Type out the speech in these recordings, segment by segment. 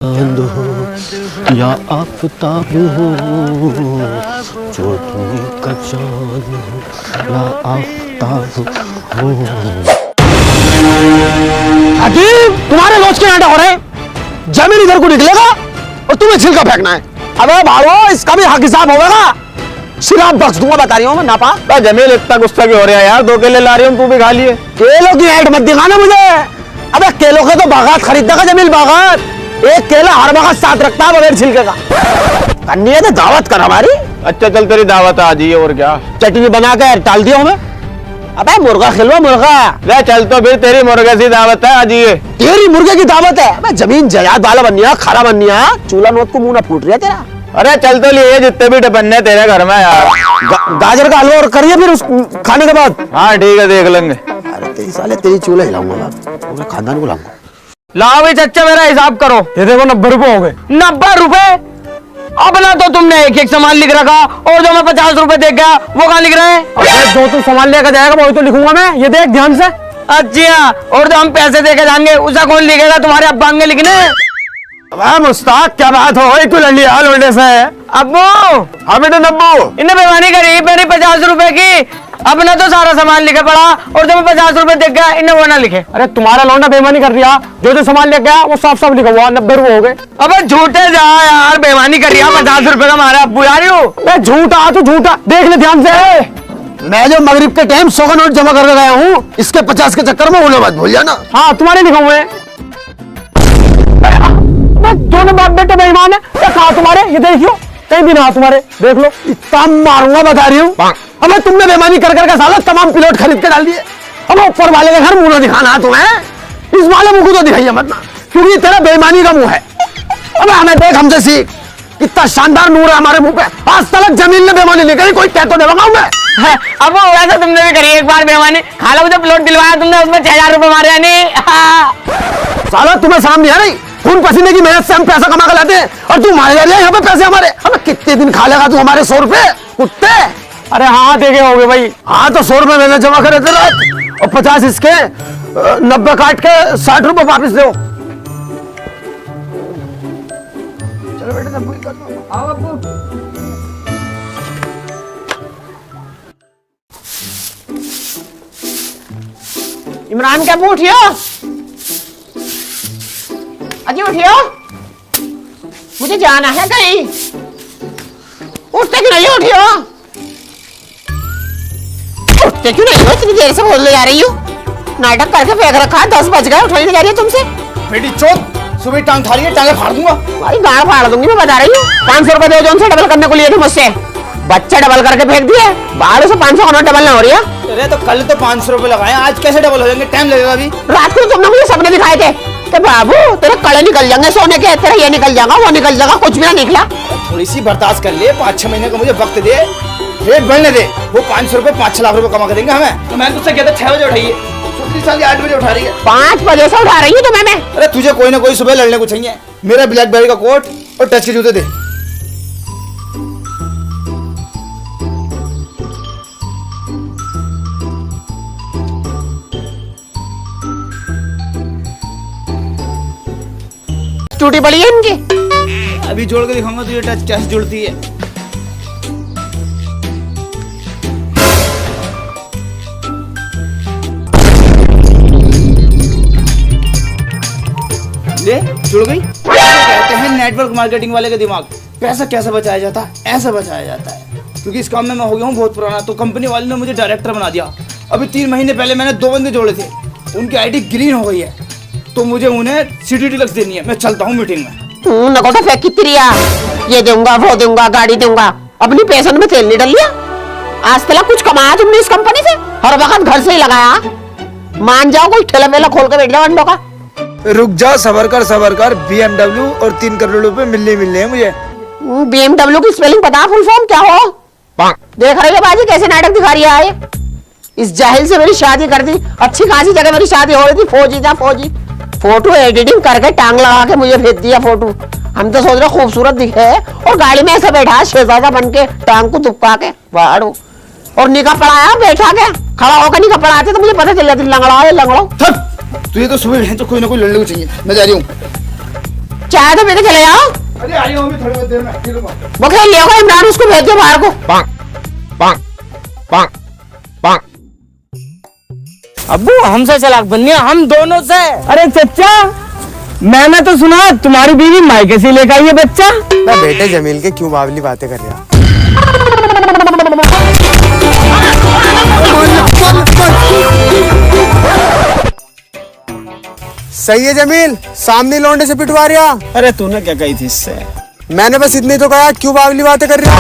चांद हो या आफताब हो, जो तुम का चांद हो या आफताब हो। अजीब, तुम्हारे रोज के नाटक हो रहे हैं। जमीन इधर को निकलेगा और तुम्हें छिलका फेंकना है। अबे भागो, इसका भी हक हिसाब होगा। सिर्फ बख्श दूंगा, बता रही हूँ मैं। नापा जमील इतना गुस्सा क्यों हो रहा है यार? 2 केले ला रही हूँ, तू भी खा लिए। केलों की ऐड मत दिखाना मुझे। अबे केलों के तो बागात खरीदने का जमील, बागात। एक केला हर बागात साथ रखता है बगैर छिलके का। करनी है तो दावत कर हमारी। अच्छा चल, तेरी दावत आ जाइए और क्या। चटनी बना के टाल दिया हमें। अबे मुर्गा खिलवा, मुर्गा। ले चल, तो फिर तेरी मुर्गे से दावत है, आ जाइए। तेरी मुर्गे की दावत है? अबे जमीन जायदाद वाला बननिया, खरा बननिया। चूल्हा नोट को मुंह ना फूट रहा है तेरा। अरे चल तो लिए जितने भी टपन्ने तेरे घर में यार। गाजर का हलवा और करिए फिर उस खाने के बाद। हाँ ठीक है, देख लेंगे। अरे तेरी साले तेरी चूल्हा हिलाऊंगा, पूरे खानदान को लाऊंगा। लाओ भाई चच्चा, मेरा हिसाब करो। ये देखो 90 रुपए हो गए। 90 रुपए? अब ना तो तुमने एक सामान लिख रखा, और जो मैं 50 रुपए देख गया वो कहाँ लिख रहे हैं? जो तू सामान लेकर जाएगा वही तो लिखूंगा मैं। ये देख ध्यान से। अच्छा, और जो हम पैसे देके जाएंगे उसका कौन लिखेगा? तुम्हारे अब्बा आएंगे लिखने? मुस्ताक, क्या बात हो? तू लंडी हाल उल्टे से। अब्बू, हमें तो नब्बू इन्हें बेईमानी करी मेरी 50 रुपए की। अपना तो सारा सामान लिखे पड़ा, और जब मैं 50 रुपए देख गया इन्हें वो ना लिखे। अरे तुम्हारा लौंडा बेईमानी कर दिया। जो सामान लेके गया वो साफ साफ लिखा हुआ 90 रुपए हो गए। अबे झूठे जा यार, बेईमानी कर रही है। 50 रुपए का हमारा अब्बू यार। मैं झूठा तू झूठा, देख ले ध्यान से। मैं जो मगरिब के टाइम 100 का नोट जमा करके गया हूँ, इसके 50 के चक्कर में उन्हें मत भूल जाना। हाँ, तुम्हारे लिखा हुए हैं। दोनों बाप बेटे बेईमान है। कहा तुम्हारे? ये देखियो, कहीं भी ना तुम्हारे। देख लो, इतना मारूंगा, बता रही हूँ। अब तुमने बेईमानी कर करके साला तमाम पिलोट खरीद के डाल दिए। अब ऊपर वाले के घर मुंह दिखाना तुम्हें। इस वाले मुंह को तो दिखाइए मत ना, क्योंकि तेरा बेईमानी का मुंह है। अब हमें देख, हमसे सीख। कितना शानदार नूर है हमारे मुंह पे। आज तक जमीन ने बेईमानी नहीं करी। कोई कह तो देगा मैं। अब वैसा तुमने भी करी एक बार बेईमानी। खाला मुझे प्लॉट दिलवाया तुमने, उसमें 6000 रुपए मारे नहीं। साला तुम्हें सामने आ रही? खून पसीने की मेहनत से हम पैसा कमा कर लाते हैं, और तू मारे जा रही है यहाँ पे पैसे हमारे। हमें कितने दिन खा लेगा तू हमारे 100 रुपए कुत्ते? अरे हाँ, देखे होगे भाई। हाँ तो 100 रुपए मैंने जमा करे थे रात, और 50 इसके, 90 काट के 60 रुपए वापिस दो। चलो बेटे, आओ अब्बू। इमरान क्या उठियो? अजी उठियो, मुझे जाना है कहीं। उठते क्यों नहीं? उठियो, उठते क्यों नहीं हो? इतनी देर से बोलने जा रही हूँ, नाटक करके फेंक रखा। 10 बज गए, उठाई नहीं जा रही है तुमसे। बेटी चोट, सुबह टांग खा रही है, टांगे फाड़ दूंगा। भाई गाड़ फाड़ दूंगी, मैं बता रही हूँ। 500 रुपए दो जो उनसे डबल करने को लिए थे मुझसे। बच्चा डबल करके फेंक दिए। बाहर से 500 का नोट डबल ना हो रही है। अरे तो कल तो 500 रुपए लगाए, आज कैसे डबल हो जाएंगे? टाइम लगेगा अभी। रात को तुमने मुझे सपने दिखाए थे कि बाबू तेरे कड़े निकल जाएंगे सोने के, तेरा ये निकल जाएगा वो निकल जाएगा, कुछ भी ना निकला। थोड़ी सी बर्दाश्त कर ले, 5-6 महीने का मुझे वक्त दे, रेट बढ़ने दे। वो 500 रुपए 5-6 लाख रुपए कमा के देंगे हमें। तो मैं तुझसे कहता 6 बजे उठाइए, दूसरी साल 8 बजे उठा रही है। 5 बजे से उठा रही हूँ तुम्हें मैं। अरे तुझे कोई ना कोई सुबह लड़ने को चाहिए। मेरा ब्लैकबेरी का कोट और टच के जूते दे। टूटी पड़ी है इनकी। अभी जोड़ के दिखाऊंगा तुझे टच कैसे जुड़ती है। ले, जुड़ गई। कहते हैं नेटवर्क मार्केटिंग वाले का दिमाग। पैसा कैसे बचाया जाता है? ऐसे बचाया जाता है। क्योंकि इस काम में मैं हो गया हूँ बहुत पुराना, तो कंपनी वाले ने मुझे डायरेक्टर बना दिया। अभी 3 महीने पहले मैंने 2 बंदे जोड़े थे, उनकी आईडी ग्रीन हो गई है, तो मुझे उन्हें सिटी डीलक्स देनी है। मैं चलता हूँ मीटिंग में। नको तो फेंक कितनी रिया, ये दूंगा वो दूंगा, गाड़ी दूंगा। अपनी पेशन में तेल नहीं डाल लिया। आज तक कुछ कमाया तुमने इस कंपनी से? हर वक्त घर से ही लगाया। मान जाओ, कोई ठेला वेला खोल के बैठ जाओ अंडों का। रुक जा, सबर कर। BMW और 3 करोड़ रुपए मिलने हैं मुझे। BMW की स्पेलिंग पता? फुल फॉर्म क्या हो? देख रही है बाजी कैसे नाटक दिखा रही है। इस जाहिल से मेरी शादी कर दी। अच्छी खासी जगह मेरी शादी हो रही थी, फौजी था फौजी। फोटो एडिटिंग करके टांग लगा के मुझे भेज दिया फोटो। हम तो सोच रहे खूबसूरत दिखे, और गाड़ी में ऐसे बैठा शहजादा बन के, टांग को दुबका के बाड़ो, और निकाह पढ़ाया बैठा के। खड़ा होकर निकाह पढ़ाते तो मुझे पता चल जाती लंगड़ाओ। तुझे तो सुबह तो कोई ना कोई लड़ने को चाहिए। मैं जा रही हूँ। चाय तो पी के चले जाओ। अरे आई हूँ अभी थोड़ी देर में, ठीक है। वो खेल लिया इमरान, उसको भेज दो बाहर को। अब्बू हमसे चालाक बन गया, हम दोनों से। अरे चचा, मैंने तो सुना तुम्हारी बीवी मायके से लेकर आई है बच्चा। बेटे जमील के क्यों बावली बातें कर रहे हो? सही है जमील, सामने लौंडे से पिटवा रहा। अरे तूने क्या कही थी इससे? मैंने बस इतनी तो कहा, क्यों बावली बातें कर रहा?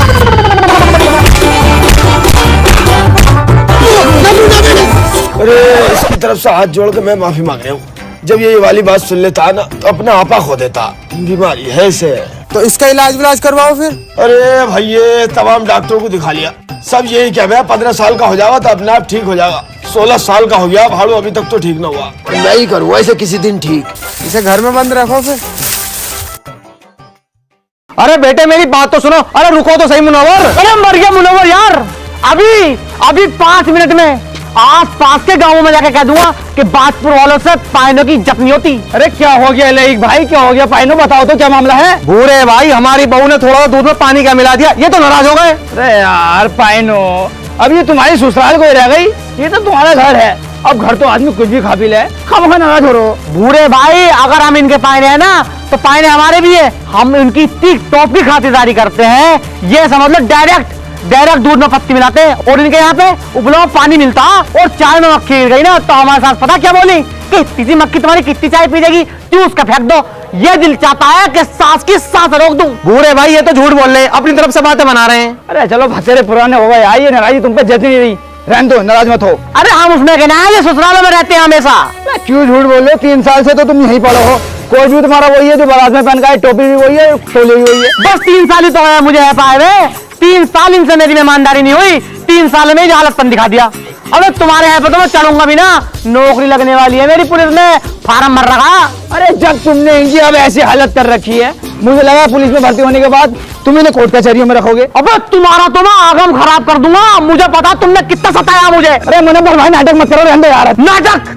अरे इसकी तरफ से हाथ जोड़ के मैं माफी मांग रहा हूँ। जब ये वाली बात सुन लेता ना तो अपना आपा खो देता। बीमारी है इसे। तो इसका इलाज करवाओ फिर। अरे भाई ये तमाम डॉक्टरों को दिखा लिया, सब यही क्या भैया 15 साल का हो जाएगा तो अपने आप ठीक हो जाएगा। 16 साल का हो गया भाड़ू, अभी तक तो ठीक ना हुआ। मैं ही करूँगा इसे किसी दिन ठीक। इसे घर में बंद रखो फिर। अरे बेटे मेरी बात तो सुनो। अरे रुको तो सही मुनव्वर। अरे मर गया मुनव्वर यार। अभी 5 मिनट में आस पास के गांवों में जाके कह दूंगा कि बाजपुर वालों से पाइनों की इज्जत नहीं होती। अरे क्या हो गया लेक भाई, क्या हो गया? पाइनो बताओ तो क्या मामला है? बूढ़े भाई हमारी बहू ने थोड़ा दूध में पानी क्या मिला दिया, ये तो नाराज हो गए। अरे यार पाइनो, अब ये तुम्हारी ससुराल कोई रह गई, ये तो तुम्हारा घर है। अब घर तो आदमी कुछ भी खा पी ले, खामखा नाराज हो रहो। बूढ़े भाई अगर हम इनके पाइने हैं ना तो पाइने हमारे भी है। हम इनकी टॉप की खातिरदारी करते हैं, ये समझ लो डायरेक्ट दूध में पत्ती मिलाते हैं। और इनके यहाँ पे उबला पानी मिलता और चाय में मक्खी गिर गई ना तो हमारे साथ पता क्या बोली कि किसी मक्खी तुम्हारी कितनी चाय पी जाएगी, क्यों उसका फेंक दो। ये दिल चाहता है कि सांस की सांस रोक दूं। बूढ़े भाई ये तो झूठ बोल रहे हैं, अपनी तरफ से बातें बना रहे हैं। अरे चलो भसेरे पुराने हो गए, आइए नाराजी तुम पे जैसी नहीं रही, रहने दो, नाराज मत हो। अरे हम उसमें कहना है ये ससुरालों में रहते हैं हमेशा। क्यों झूठ बोल रहे हो? 3 साल से तो तुम यहीं पड़े हो, कोई भी तुम्हारा वही है जो बारात में पहन का है, टोपी भी वही है, टोली भी वही है। बस 3 साल ही तो है मुझे है पाए हुए। 3 साल इनसे मेरी मेहमानदारी नहीं हुई, 3 साल में हालतपन दिखा दिया। अबे तुम्हारे यहाँ पे तो मैं चढ़ूंगा भी ना, नौकरी लगने वाली है मेरी पुलिस में, फार्म भर रखा। अरे जब तुमने इनकी अब ऐसी हालत कर रखी है, मुझे लगा पुलिस में भर्ती होने के बाद तुम इन्हें कोर्ट कचहरियों में रखोगे। अबे तुम्हारा तो ना आगम खराब कर दूंगा, मुझे पता तुमने कितना सताया मुझे। अरे मैंने भाई नाटक मत करो, रहने दो यार। नाटक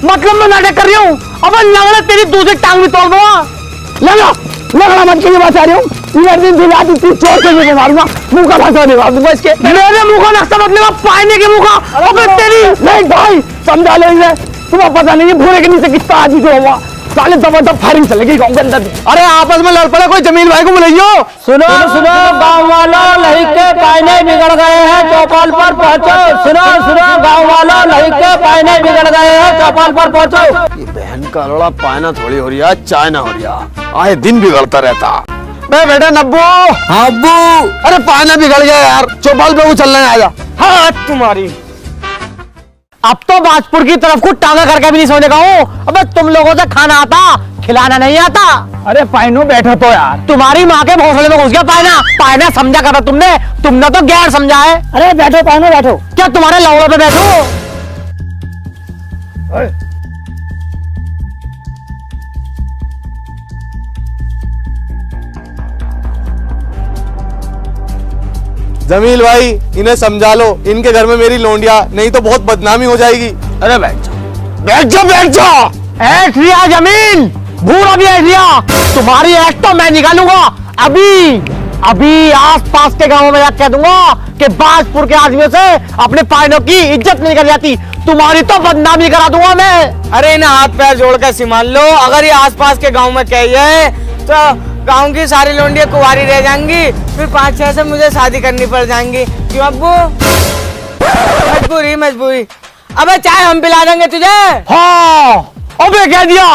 मतलब मैं नाटक कर रही हूँ? अबे लगना तेरी दूसरी टांग भी तोड़ दूंगा। लगना मत की बात आ रही हूँ, चोट के मारूंगा, मुंह का भाषा दिखा दूंगा इसके। मेरे मुंह का नक्शा मतलब पानी के मुंह का। अबे तेरी नहीं भाई समझा लो इसे, तुम्हें पता नहीं भूरे के नीचे कितना आदमी जो हुआ, साले जबरदस्त फायरिंग चलेगी गाँव के अंदर। अरे आपस में लड़ पड़े, कोई जमील भाई को बुलाइयो। सुनो गाँव वालों, लही के पाइने बिगड़ गए हैं, चौपाल पर पहुंचो। सुनो गाँव वालों, लही के पाइने बिगड़ गए हैं, चौपाल पर पहुंचो। ये बहन का लड़ा पाइना थोड़ी हो रही है, चाय ना हो रही है, आए दिन बिगड़ता रहता। बेटा नब्बू। हाँ अब्बू। अरे पाइना बिगड़ गया यार, चौपाल पे वो चलने आया। हाँ तुम्हारी अब तो बाजपुर की तरफ को टांगा करके भी नहीं सोने का हूँ। अबे तुम लोगों से खाना आता, खिलाना नहीं आता। अरे पाइनो बैठो तो यार, तुम्हारी माँ के भोसले में घुस गया पाइना समझा करा तुमने तो गैर समझा है। अरे बैठो पाइनो बैठो, क्या तुम्हारे लौड़ों पे बैठो? जमील भाई इन्हें समझा लो, इनके घर में मेरी लोंडिया नहीं तो बहुत बदनामी हो जाएगी। अरे बैठ जाओ। ऐठ लिया जमीन, भूरा भी ऐठ लिया, तुम्हारी ऐठ तो मैं निकालूंगा। अभी आस पास के गांवों में जाकर कह दूंगा कि बाजपुर के आदमियों से अपने पाइनों की इज्जत नहीं कर जाती, तुम्हारी तो बदनामी करा दूंगा मैं। अरे इन्हें हाथ पैर जोड़ कर सिमान लो, अगर ये आसपास के गांव में कहिए तो गांव की सारी लोंडियां कुंवारी रह जाएंगी, फिर 5-6 से मुझे शादी करनी पड़ जाएंगी। क्यों अब्बू? मजबूरी। अबे चाय हम पिला देंगे तुझे। हाँ अबे कह दिया,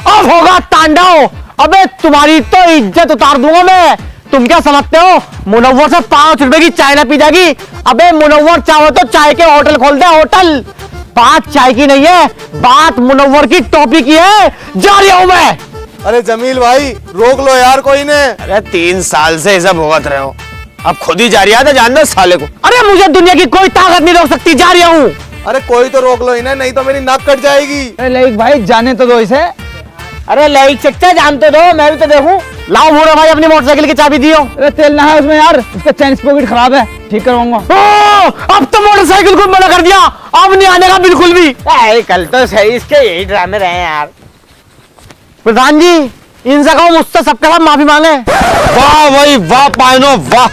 अब होगा तांडव। अबे तुम्हारी तो इज्जत उतार दूंगा मैं। तुम क्या समझते हो मुनव्वर से 5 रुपए की चाय ना पी जाएगी? अबे मुनव्वर चाहो तो चाय के होटल खोल दे, होटल। बात चाय की नहीं है, बात मुनव्वर की टोपी की है। जा रहा हूं मैं। अरे जमील भाई रोक लो यार कोई ने। अरे 3 साल से ऐसा भुगत रहे हो, अब खुद ही जा रही है जान दो साले को। अरे मुझे दुनिया की कोई ताकत नहीं रोक सकती, जा रहा हूँ। अरे कोई तो रोक लो इन्हें, नहीं तो मेरी नाक कट जाएगी। अरे लेक भाई जाने तो दो इसे। अरे लेक चच्चा जान तो दो, मैं भी तो देखूं। लाओ बूढ़ा भाई अपनी मोटरसाइकिल की चाबी दियो। अरे तेल ना है उसमें यार, उसका चैन स्पॉकेट खराब है, ठीक करवाऊंगा। अब तो मोटरसाइकिल को मना कर दिया, अब नहीं आने का बिल्कुल भी। कल तो सही इसके यही ड्रामे रहे यार। प्रधान जी इनसे कहो मुझसे सबके साथ माफी मांगे। वाह भाई वाह पायनो वाह।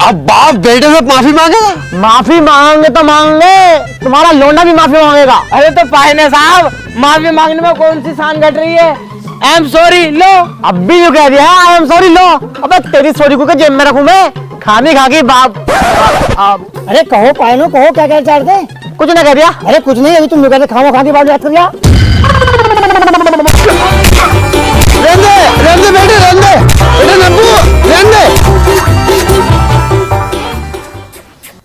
अब बाप बेटे से माफी मांगेगा? माफी मांगे तो मांगे, तुम्हारा लोंडा भी माफी मांगेगा। अरे तो पायने साहब, माफी मांगने में कौन सी शान घट रही है? आई एम सॉरी लो। अब भी जो कह दिया है आई एम सॉरी लो। अबे तेरी सॉरी को जेब में रखूं मैं? खाने खा के बाप। अरे कहो पायनो, कहो क्या कहना चाहते? कुछ ना कह दिया। अरे कुछ नहीं, अभी तुम कहते खाओ, खा के बाद बात कर लिया। रहने बेटे रहने बेटे नब्बू रहने।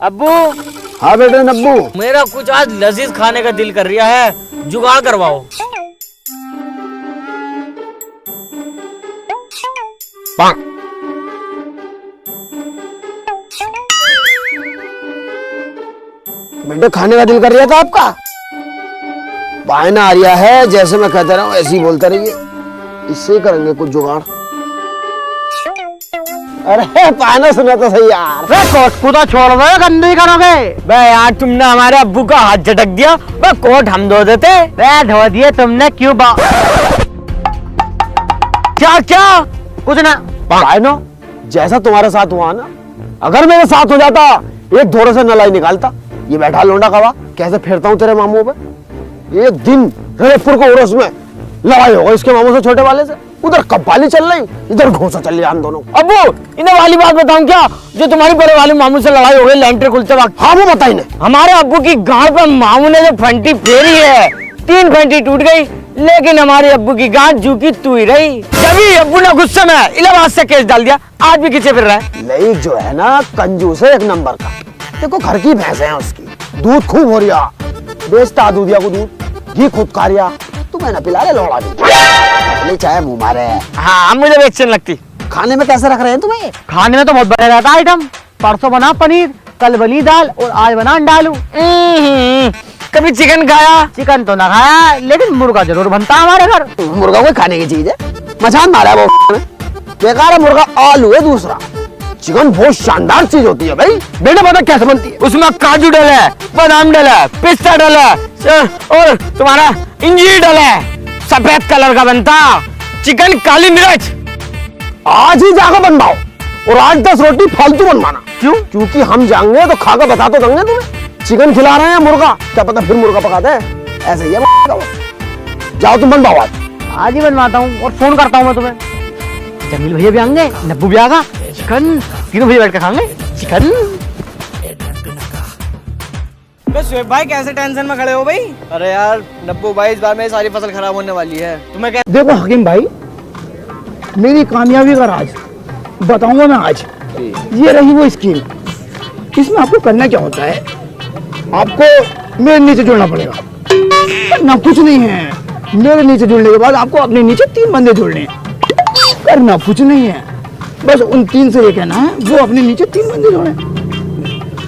अब्बू। हाँ बेटे नब्बू। मेरा कुछ आज लजीज खाने का दिल कर रहा है, जुगाड़ करवाओ। बेटे खाने का दिल कर रहा था आपका? बायना आ रहा है, जैसे मैं कहता रहा हूँ ऐसे ही बोलते रहिए, इससे ही करेंगे कुछ जुगाड़। अरे पायना सुना तो सही यार। कोट को तो छोड़ दो, गंदी करोगे। बे यार तुमने हमारे अब्बू का हाथ झटक दिया, बे कोट हम धो देते। बे धो दिए तुमने क्यों बा? क्या क्या? कुछ ना। पायनो जैसा तुम्हारे साथ हुआ ना, अगर मेरे साथ हो जाता एक धोरे से नलाई निकालता। ये बैठा लोंडा कवा कैसे फेरता हूँ तेरे मामू पे। एक दिन रजपुर को उर्स में लड़ाई होगा इसके मामू से, छोटे वाले से। उधर कब्बाली चल रही, इधर घोंसा चल रहा हम दोनों। अब्बू इन्हें वाली बात बताऊं क्या, जो तुम्हारी बड़े वाले मामू से लड़ाई हो गई लेंटर खुलते वक्त? हाँ वो बताई ने। हमारे अब्बू की गांठ पर मामू ने जो फंटी फेरी है, 3 फंटी टूट गई, लेकिन हमारे अब्बू की गांठ जू की तू ही रही। जब अब्बू ने गुस्से में इलाहाबाद से केस डाल दिया, आज भी खींचे फिर रहा है। लईक जो है ना कंजूस है एक नंबर का। देखो घर की भैंस है उसकी, दूध खूब हो रिया, बेचता दूधिया को दूध, घी खुद कारिया, तू मैंने पिला ले लौड़ा भी चाहे मुंह मारे। हाँ मुझे भी अच्छी नहीं लगती। खाने में कैसे रख रहे हैं तुम्हें? खाने में तो बहुत बढ़िया रहता आइटम। परसों बना पनीर, कल बनी दाल और आज बना अंडा आलू। कभी चिकन खाया? चिकन तो ना खाया, लेकिन मुर्गा जरूर बनता है हमारे घर। मुर्गा कोई खाने की चीज है? मचान मारा है वो बेकार है। मुर्गा आलू है दूसरा, चिकन बहुत शानदार चीज होती है भाई। बेटा पता कैसे बनती है? उसमें काजू डला है, बादाम डला है, पिस्ता डला है और तुम्हारा इंजीर डला है। सफेद कलर का बनता चिकन, काली मिर्च। आज ही जाकर बनवाओ और 8-10 रोटी फालतू बनवाना। क्यों? क्योंकि हम जाएंगे तो खाकर बता तो देंगे तुम्हें। चिकन खिला रहे हैं मुर्गा, क्या पता फिर मुर्गा पकाते हैं। ऐसे ही है। जाओ तुम बनवाओ आज ही बनवाता हूँ और फोन करता हूँ मैं तुम्हें। जमील भैया भी आएंगे, नब्बू भी आएगा, चिकन तीनों भैया बैठ कर खाएंगे चिकन। शुएब भाई कैसे टेंशन में खड़े हो भाई? अरे यार नब्बू भाई, इस बार मेरी सारी फसल खराब होने वाली है। तुम्हें क्या? देखो हकीम भाई, मेरी कामयाबी का राज बताऊंगा मैं आज। ये रही वो स्कीम। इसमें आपको करना क्या होता है, आपको मेरे नीचे जुड़ना पड़ेगा। करना कुछ नहीं है, मेरे नीचे जुड़ने के बाद आपको अपने नीचे 3 बंदे जोड़ने हैं। करना कुछ नहीं है, बस उन 3 से ये कहना है वो अपने नीचे 3 बंदे जोड़े।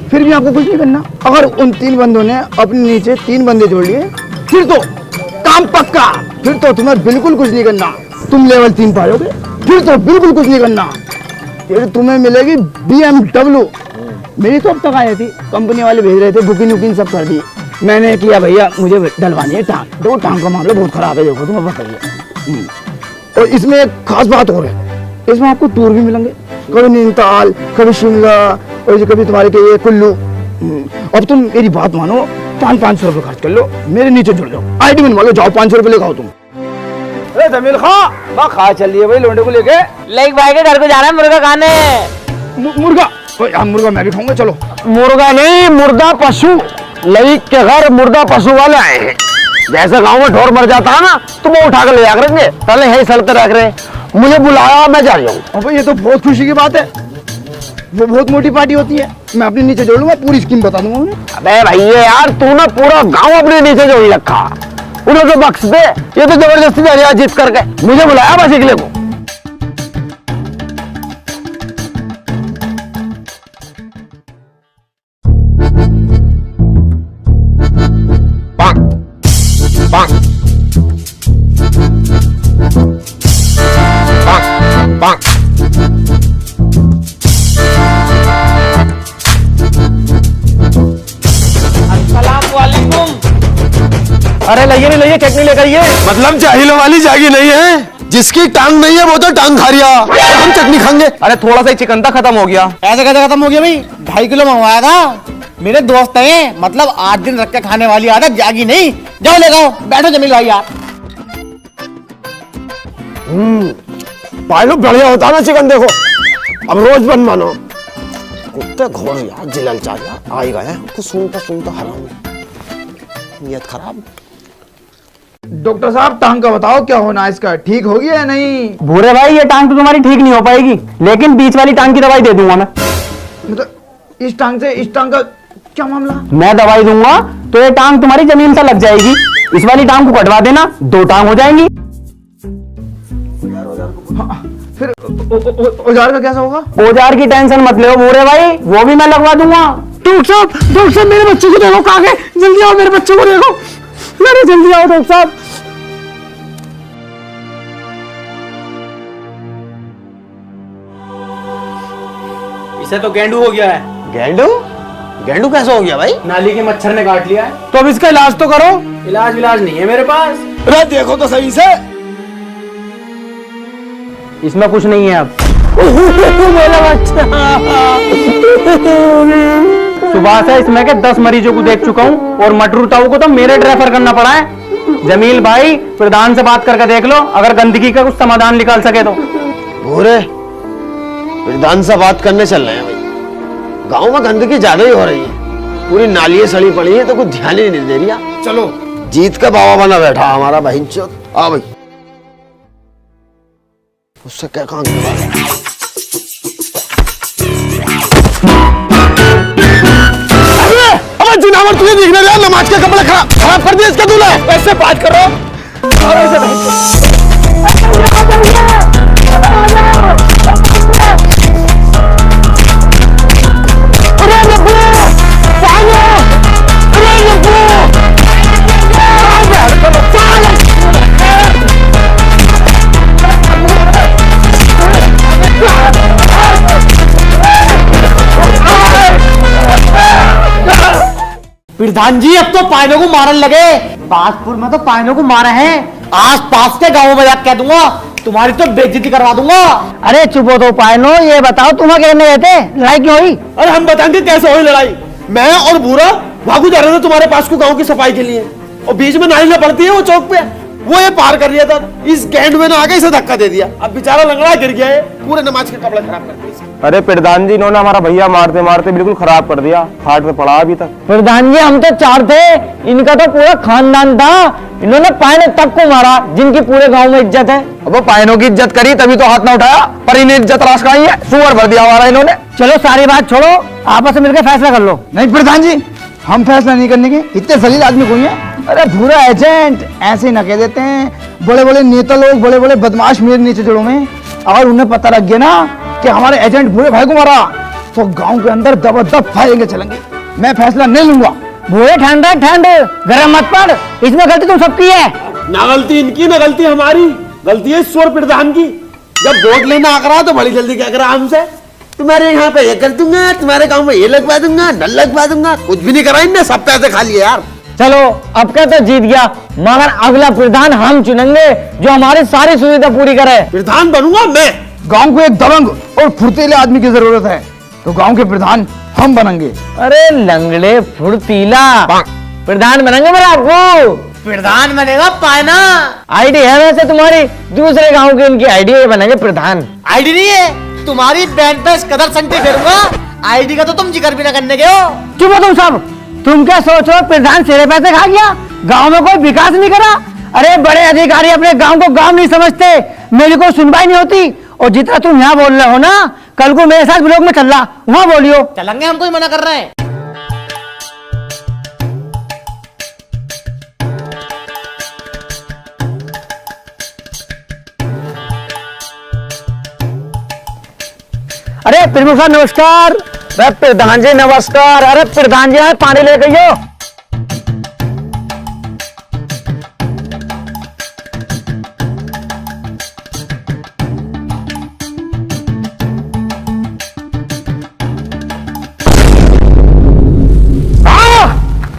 फिर भी आपको कुछ नहीं करना। अगर उन 3 बंदों ने अपने नीचे 3 बंदे जोड़ लिए, फिर तो काम पक्का। फिर तो तुम्हें बिल्कुल कुछ नहीं करना, तुम लेवल 3 पाओगे। फिर तो बिल्कुल कुछ नहीं करना, फिर तुम्हें मिलेगी BMW। मेरी तो अब तक आई थी, कंपनी वाले भेज रहे थे, बुकिंग वुकिंग सब कर दी। मैंने किया भैया मुझे डलवानी है टांग। देखो टांग का मामला बहुत खराब है, देखो तुम्हें बताइए। और इसमें एक खास बात और है, इसमें आपको टूर भी मिलेंगे, कभी नैनीताल, कभी शिमला और कभी तुम्हारे के ये कुल्लू। अब तुम मेरी बात मानो, 500 रुपए खर्च कर लो, मेरे नीचे जुड़ जाओ, आईडी बनवा लो, जाओ 500 रुपए लेकर आओ तुम। अरे जमील खां खा चल रही है भाई लोंडे को लेके। लाइक भाई के घर को जाना है मुर्गा खाने। मुर्गा? हम मुर्गा मैं भी खाऊंगा, चलो। मुर्गा नहीं, मुर्दा पशु। लईक के घर मुर्दा पशु वाले आए हैं। जैसे गांव में ढोर मर जाता है ना, तो वो उठा कर ले जा करेंगे। पहले यही सड़ते रख रहे, मुझे बुलाया, मैं जा रहा हूँ। अब ये तो बहुत खुशी की बात है, वो बहुत मोटी पार्टी होती है। मैं अपने नीचे जोड़ लूंगा, पूरी स्कीम बता दूंगा उन्हें। अबे भैया यार, तूने पूरा गांव अपने नीचे जोड़ रखा, उन्हें तो बख्श दे। ये तो जबरदस्ती जा रहा जीत करके। मुझे बुलाया बस अगले को। अरे लइए नहीं लइए, चटनी लेकर आइए। मतलब चाहिए वाली जागी नहीं है। जिसकी टांग नहीं है वो तो टांग खा रिया, हम चटनी खाएंगे। अरे थोड़ा सा ही चिकन था, खत्म हो गया। ऐसे कैसे खत्म हो गया भाई? 2.5 किलो मंगवाया था। मेरे दोस्त हैं, मतलब 8 दिन रख के खाने वाली आदत जागी नहीं। जाओ ले जाओ, बैठो जमील भाई यार। पायलो बढ़िया होता ना चिकन, देखो अब रोज बनवाना। कुत्ते घोड़ यार, जिलल चाहिए आएगा है तो सुनता हराम, नियत खराब। डॉक्टर साहब टांग का बताओ क्या होना है इसका, ठीक हो गया या नहीं? भूरे भाई ये टांग तो तुम्हारी ठीक नहीं हो पाएगी, लेकिन बीच वाली टांग की दवाई दे दूंगा मैं। मतलब इस टांग से इस टांग का क्या मामला? मैं दवाई दूंगा तो ये टांग तुम्हारी जमीन से लग जाएगी। इस वाली टांग को कटवा देना, 2 टांग हो जाएंगी। फिर औजार का कैसा होगा? औजार की टेंशन मत लो भूरे भाई, वो भी मैं लगवा दूंगा। डॉक्टर साहब मेरे बच्चे को देखो, कहाँ गए? जल्दी आओ, मेरे बच्चे को देखो, मेरे जल्दी आओ डॉक्टर साहब। इसे तो गेंडू हो गया है। गेंडू? गेंडू कैसे हो गया भाई? नाली के मच्छर ने काट लिया है। तो अब इसका इलाज तो करो। इलाज नहीं है मेरे पास। अरे देखो तो सही से। इसमें कुछ नहीं है अब। मेरा बच्चा। सुबह से इसमें के 10 मरीजों को देख चुका हूँ और मटरू ताऊ को तो मेरे रेफर करना पड़ा है। जमील भाई प्रधान से बात करके देख लो, अगर गंदगी का कुछ समाधान निकाल सके तो। भूरे प्रधान से बात करने चल रहे हैं भाई। गांव में गंदगी ज्यादा ही हो रही है, पूरी नालियां सड़ी पड़ी है तो कुछ ध्यान ही नहीं दे रही। चलो जीत का बाबा बना बैठा हमारा भाई। आ भाई उससे क्या काम जिनावर तुझे दिखने रहा, नमाज के कपड़े खराब कर दिए इसका दूल्हा। ऐसे बात करो और ऐसे प्रधान जी अब तो पायनों को मारन लगे। बाजपुर में तो पायनों को मारे हैं, आस पास के गांवों में जाकर कह दूंगा तुम्हारी तो बेइज्जती करवा दूंगा। अरे चुप हो तो पायनो, ये बताओ तुम्हें कहने गए थे, लड़ाई क्यों हुई? अरे हम बताएंगे कैसे हुई लड़ाई। मैं और भूरा भागू जा रहे थे तुम्हारे पास को गांव की सफाई के लिए, और बीच में नाली पड़ती है वो चौक पे, वो ये पार कर लिया था। इस गेंड में ना आके इसे धक्का दे दिया, अब बेचारा लंगड़ा गिर गया है, पूरे नमाज के कपड़े खराब कर दिए। अरे प्रधान जी इन्होंने हमारा भैया मारते मारते बिल्कुल खराब कर दिया, हार्ट में पड़ा अभी तक। प्रधान जी हम तो 4 थे, इनका तो पूरा खानदान था। इन्होंने पायने तक को मारा जिनकी पूरे गांव में इज्जत है। अब वो पायनों की इज्जत करी तभी तो हाथ ना उठाया, पर इन्हें इज्जत रास खाई है, सुअर भर दिया हमारा इन्होंने। चलो सारी बात छोड़ो, आपस में मिलकर फैसला कर लो। नहीं प्रधान जी, हम फैसला नहीं करने के, इतने जलील आदमी कोई है? अरे भूरा एजेंट ऐसे ही ना कह देते हैं, बड़े बड़े नेता लोग, बड़े बड़े बदमाश मेरे नीचे जड़ों में, अगर उन्हें पता लग गया ना कि हमारे एजेंट भूरे भाई को मारा तो गांव के अंदर दबदब फायरेंगे चलेंगे। मैं फैसला नहीं लूंगा। भूरे ठंड गरम मत पड़, इसमें गलती तुम सबकी है। ना गलती इनकी ना गलती हमारी, गलती है सुअर प्रधान की। जब वोट लेना आ करा तो बड़ी जल्दी क्या करा हमसे, तुम्हारे यहाँ पे ये कर दूंगा, तुम्हारे गांव में ये लगवा दूंगा, नल लगवा दूंगा, कुछ भी नहीं करा इनने, सब पैसे खा लिए यार। चलो अब क्या तो जीत गया, मगर अगला प्रधान हम चुनेंगे जो हमारी सारी सुविधा पूरी करे। प्रधान बनूंगा मैं। गांव को एक दबंग और फुर्तीले आदमी की जरूरत है, तो गांव के प्रधान हम बनेंगे। अरे लंगड़े फुर्तीला प्रधान बनेंगे मेरा आपको। प्रधान बनेगा पायना। आईडी है वैसे तुम्हारी, दूसरे गांव के इनकी आईडी है, बनेंगे प्रधान। आईडी नहीं है तुम्हारी, बैंड पे कदर संगति फेरूंगा। आईडी का तो तुम जिक्र भी ना करने के हो। चुप हो तुम सब, तुम क्या सोच रहे हो प्रधान सेरे पैसे खा गया, गांव में कोई विकास नहीं करा? अरे बड़े अधिकारी अपने गांव को गांव नहीं समझते, मेरी कोई सुनवाई नहीं होती। और जितना तुम यहाँ बोल रहे हो ना, कल को मेरे साथ ब्लॉक में चल रहा, वहां बोलियो। चलेंगे, हम कोई मना कर रहे हैं। अरे प्रमुख साहब नमस्कार। अरे प्रधान जी नमस्कार। अरे प्रधान जी आए, पानी ले गई हो।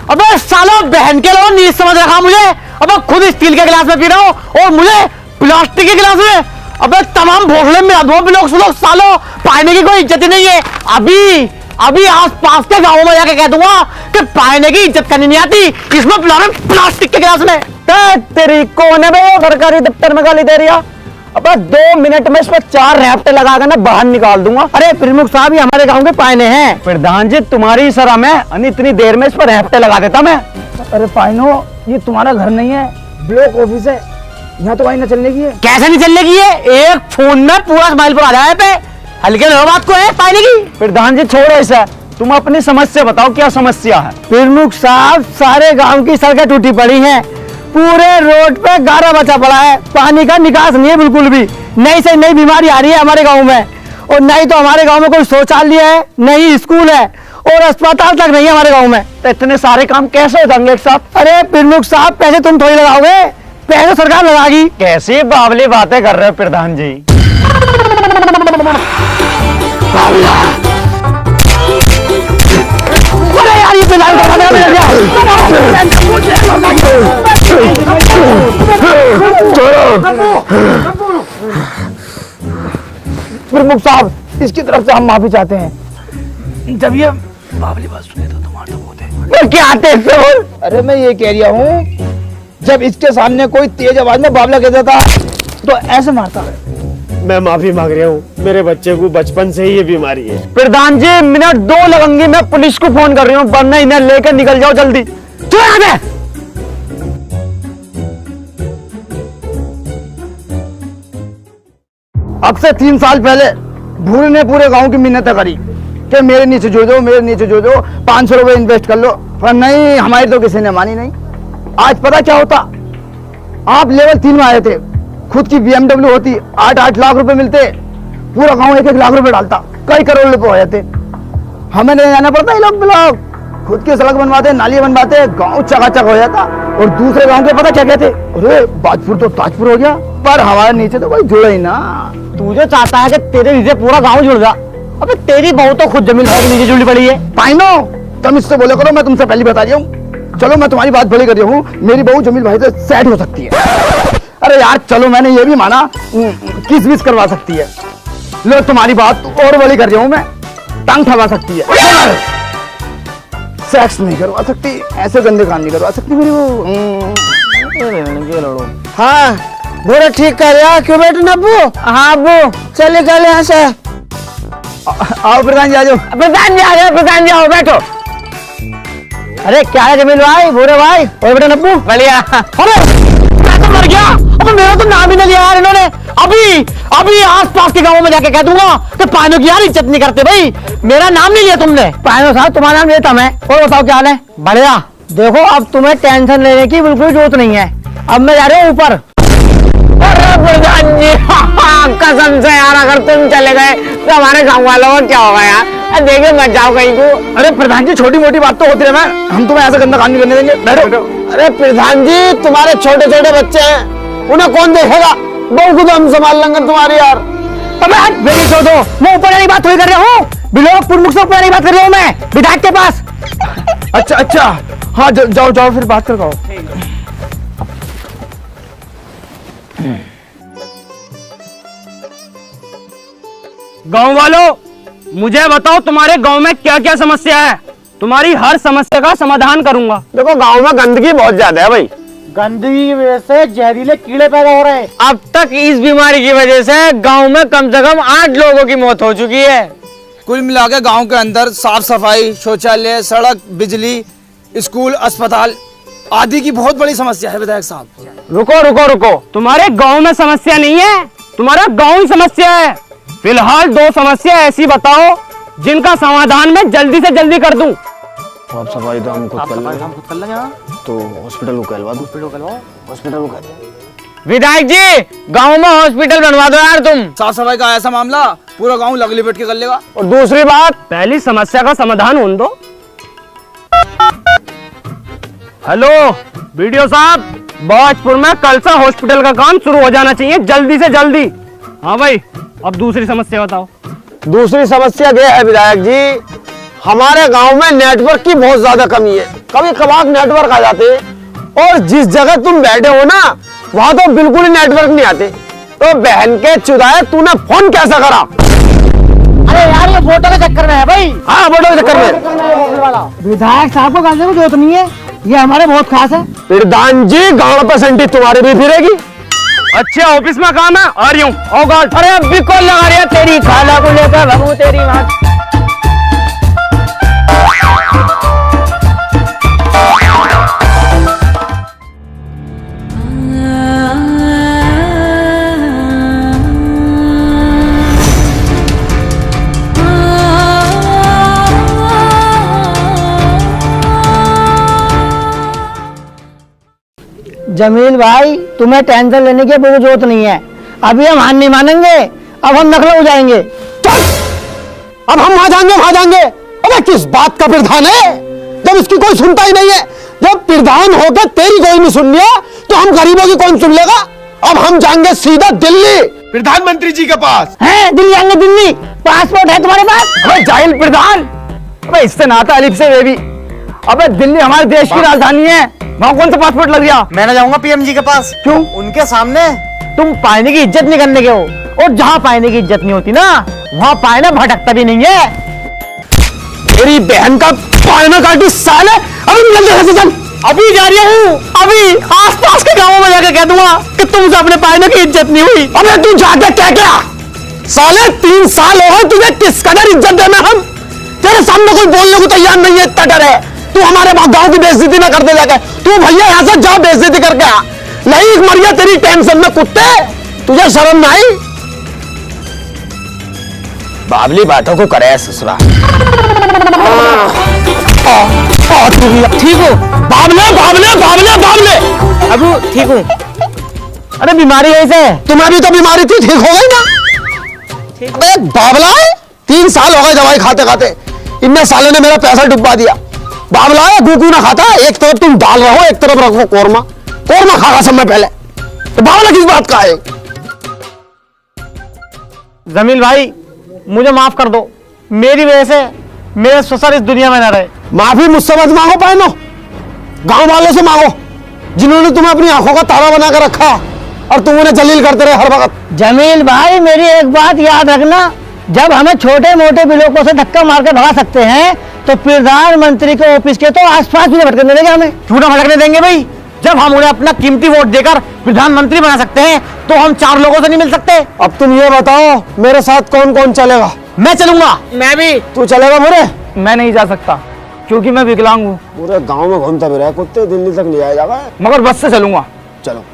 अबे सालो बहन के लोग नहीं समझ रखा मुझे। अब खुद स्टील के गिलास में पी रहा हूँ और मुझे प्लास्टिक के गिलास में? अबे तमाम भोसले में अधो लोग सालो, पानी की कोई इज्जत ही नहीं है। अभी आस पास के गाँव में जाके कह दूंगा कि पानी की इज्जत करनी नहीं आती, इसमें पिला रहे प्लास्टिक के गिलास में। तेरी कौन है भाई सरकारी दफ्तर में गाली दे रही है? अबे 2 मिनट में इस पर 4 रैप्टे लगा कर ना बाहर निकाल दूंगा। अरे प्रमुख साहब, ये हमारे गांव के पायने हैं। प्रधान जी तुम्हारी शर्म में इतनी देर में इस पर रैप्टे लगा देता मैं। अरे पाइनो, ये तुम्हारा घर नहीं है, ब्लॉक ऑफिस है, यहाँ तो वही न चलने की है। कैसे नहीं चलने की है? एक फोन में पूरा स्माइल पर आ जाए पे हल्के बात को है पाने की। प्रधान जी छोड़ो इसे, तुम अपनी समस्या बताओ, क्या समस्या है? प्रमुख साहब, सारे गांव की सड़कें टूटी पड़ी हैं, पूरे रोड पे गारा बचा पड़ा है, पानी का निकास नहीं है बिल्कुल भी। नई से नई बीमारी आ रही है हमारे गांव में, और नहीं तो हमारे गांव में कोई शौचालय है, नहीं स्कूल है, और अस्पताल तक नहीं है हमारे गांव में। तो इतने सारे काम कैसे हो जाएंगे साहब? अरे प्रमुख साहब, पैसे तुम थोड़ी लगाओगे, पैसे सरकार लगाएगी। कैसी बावली बातें कर रहे हो प्रधान जी? अरे यार, ये पिलाने का खाना मिल गया। प्रमुख साहब, इसकी तरफ से हम माफी चाहते हैं। जब ये बावली बात सुने तो तुम्हारे तो होते क्या देखते हो? अरे मैं ये कह रहा हूँ, जब इसके सामने कोई तेज आवाज में बावला कह देता तो ऐसे मारता है। मैं माफी मांग रहा हूँ, मेरे बच्चे को बचपन से ही ये बीमारी है। प्रधान जी, मिनट 2 लगेंगे, मैं पुलिस को फोन कर रही हूँ, वरना इन्हें लेकर निकल जाओ जल्दी। चलो यहाँ पे। अब से 3 साल पहले भूरे ने पूरे गांव की मिन्नतें करी कि मेरे नीचे जो दो, मेरे नीचे जो दो, 500 रुपए इन्वेस्ट कर लो, पर नहीं, हमारी तो किसी ने मानी नहीं। आज पता क्या होता, आप लेवल 3 में आए थे, खुद की BMW होती, 8-8 लाख रुपए मिलते, पूरा गांव 1-1 लाख रुपए डालता, कई करोड़ रुपए हो जाते। हमें नहीं जाना पड़ता, ये लोग ब्लॉक खुद की सड़क बनवाते, नाली बनवाते, गांव चकाचक हो जाता। और दूसरे गांव के पता क्या कहते, अरे बाजपुर तो ताजपुर हो गया, पर हमारे नीचे तो कोई जुड़ा ही ना। तू जो चाहता है कि तेरे नीचे पूरा गांव जुड़ जा, अबे तेरी बहू तो खुद जमील भाई के नीचे जुड़ी पड़ी है। पाइनो, तुम इससे बोले करो, मैं तुमसे पहले बता रही हूँ। चलो मैं तुम्हारी बात भली कर रही हूँ, मेरी बहू जमील भाई से सेट हो सकती है। अरे यार चलो, मैंने ये भी माना किस विस करवा सकती है। लो तुम्हारी बात और बड़ी कर रही हूँ मैं, टांग ठगा सकती है, सेक्स नहीं करवा सकती, ऐसे गंदे काम नहीं करवा सकती मेरी वो। हाँ बोरा ठीक कर रहा, क्यों बेटे नब्बू? हाँ अब्बू, चले चले यहाँ से। आओ प्रधान जी, आ जाओ। प्रधान जी आ गए, प्रधान जी आओ, बैठो। अरे क्या है जमील भाई, भूरे भाई, और बेटा नब्बू, बढ़िया। अरे मैं तो मर गया, अब मेरा तो नाम ही नहीं लिया यार इन्होंने। अभी आस पास के गांवों में जाके कह दूंगा कि पानो की यार इज्जत नहीं करते भाई, मेरा नाम नहीं लिया तुमने। पानो साहब, तुम्हारा नाम लेता मैं। और बताओ क्या हाल है? बढ़िया। देखो अब तुम्हें टेंशन लेने की बिल्कुल जरूरत नहीं है, अब मैं जा रहा हूँ ऊपर। अरे प्रधान जी, कसम से यार, अगर तुम चले गए तो हमारे गाँव वालों को क्या होगा यार? देखिए मत जाओ कहीं को। अरे प्रधान जी, छोटी मोटी बात तो होती है ना, हम तुम्हें ऐसा गंदा काम नहीं करने देंगे, बैठो। अरे प्रधान जी, तुम्हारे छोटे छोटे बच्चे हैं, उन्हें कौन देखेगा? बहू को तो हम संभाल लेंगे तुम्हारी यार। मेरी छोड़ दो, मैं ऊपर वाली बात थोड़ी कर रहा हूँ, ब्लॉक प्रमुख से ऊपर वाली बात कर रहा हूँ मैं, विधायक के पास। अच्छा, हाँ जाओ जाओ, फिर बात कर पाओ। गांव वालों, मुझे बताओ तुम्हारे गांव में क्या क्या समस्या है? तुम्हारी हर समस्या का समाधान करूंगा। देखो गांव में गंदगी बहुत ज्यादा है भाई, गंदगी की वजह से जहरीले कीड़े पैदा हो रहे हैं। अब तक इस बीमारी की वजह से गांव में कम से कम 8 लोगों की मौत हो चुकी है। कुल मिला के गाँव के अंदर साफ सफाई, शौचालय, सड़क, बिजली, स्कूल, अस्पताल आदि की बहुत बड़ी समस्या है विधायक साहब। रुको, तुम्हारे गांव में समस्या नहीं है, तुम्हारा गांव ही समस्या है। फिलहाल 2 समस्या ऐसी बताओ जिनका समाधान मैं जल्दी से जल्दी कर दूं। साफ सफाई तो हम खुद कर लेंगे, तो हॉस्पिटल को कहलवा दो, हॉस्पिटल को कहते। विधायक जी, गांव में हॉस्पिटल बनवा दो यार तुम। साफ सफाई का ऐसा मामला पूरा गाँव लग लिपेट के कर लेगा। और दूसरी बात, पहली समस्या का समाधान होने दो। हेलो वीडियो साहब, बाजपुर में कल से हॉस्पिटल का काम शुरू हो जाना चाहिए, जल्दी से जल्दी। हाँ भाई, अब दूसरी समस्या बताओ। दूसरी समस्या ये है विधायक जी, हमारे गांव में नेटवर्क की बहुत ज्यादा कमी है, कभी कभार नेटवर्क आ जाते हैं, और जिस जगह तुम बैठे हो ना, वहां तो बिल्कुल ही नेटवर्क नहीं आते। तो बहन के चुदाए तूने फोन कैसा करा? अरे यार ये फोटो के चक्कर में है भाई। हाँ फोटो के चक्कर में। विधायक साहब को गाने को जरूरत नहीं है, ये हमारे बहुत खास है। प्रधान जी गाड़ पर संटी तुम्हारी भी फिरेगी। अच्छा ऑफिस में काम है, आ रही हूँ। ओ गॉड, अरे अब भी कॉल लगा रही है तेरी खाला को लेकर भगू तेरी माँ। जमील भाई तुम्हें टेंशन लेने की कोई जरूरत नहीं है, अभी हम हार नहीं मानेंगे, अब हम नकल हो जाएंगे। अब हम वहां जाएंगे। अबे किस बात का प्रधान है जब इसकी कोई सुनता ही नहीं है? जब प्रधान होकर तेरी कोई नहीं सुन लिया तो हम गरीबों की कौन सुन लेगा? अब हम जाएंगे सीधा दिल्ली, प्रधानमंत्री जी के पास। हैं दिल्ली जाएंगे? दिल्ली पासपोर्ट है तुम्हारे पास? अबे जाहिल प्रधान, अबे इससे नाता अलिफ से वे भी। अबे दिल्ली हमारे देश की राजधानी है, वहां कौन सा पासपोर्ट लग गया? मैं ना जाऊंगा पीएम जी के पास। क्यों? उनके सामने तुम पानी की इज्जत नहीं करने के हो, और जहाँ पानी की इज्जत नहीं होती ना वहाँ पायना भटकता भी नहीं है। तेरी बहन का पायना काटी साले। अभी निकल जगह से, चल। अभी जा रही हूँ, अभी आस पास के गाँवों में जाकर कह दूंगा कि तुमसे अपने पायने की इज्जत नहीं हुई। अबे तू जाके क्या साले 3 साल हो गए तुझे किस कदर इज्जत देना, हम तेरे सामने कोई बोलने को तैयार नहीं है, इतना डर है। तू हमारे गांव की बेइज्जती ना कर दे जाके। तू भैया यहाँ से जा, बेइज्जती करके आ। नहीं मरिया तेरी टेंशन में कुत्ते, तुझे शर्म ना आई? बाबली बातों को करे ससुरा। ठीक हो? बाबले अबू ठीक हूँ। अरे बीमारी ऐसे तुम्हें भी तो बीमारी थी, ठीक हो गई ना? अबे बाबला है, 3 साल हो गए दवाई खाते खाते, इनने साले ने मेरा पैसा डुबा दिया। बाबला है, गुकू ना खाता, एक तरफ तुम दाल रहो एक तरफ रखो कोरमा खागा समय पहले। तो बाबला किस बात का है? जमील भाई मुझे माफ कर दो, मेरी वजह से मेरे ससुर इस दुनिया में न रहे। माफी मुझसे मत मांगो पायनो, गांव वालों से मांगो जिन्होंने तुम्हें अपनी आंखों का तारा बना कर रखा और तुम उन्हें जलील करते रहे हर वक्त। जमील भाई मेरी एक बात याद रखना, जब हमें छोटे मोटे बिलोकों से धक्का मार के भगा सकते हैं तो प्रधानमंत्री के ऑफिस के तो आसपास भी भटकने देंगे, हमें क्यों ना भटकने देंगे भाई। जब हम उन्हें अपना कीमती वोट देकर प्रधानमंत्री बना सकते हैं तो हम 4 लोगों से नहीं मिल सकते। अब तुम ये बताओ मेरे साथ कौन कौन चलेगा? मैं चलूंगा। मैं भी। तू चलेगा बुरे? मैं नहीं जा सकता क्योंकि मैं विकलांग हूँ। पूरे गांव में घूमता भी रहा है कुत्ते, दिल्ली तक नहीं आएगा। मगर बस से चलूंगा। चलो।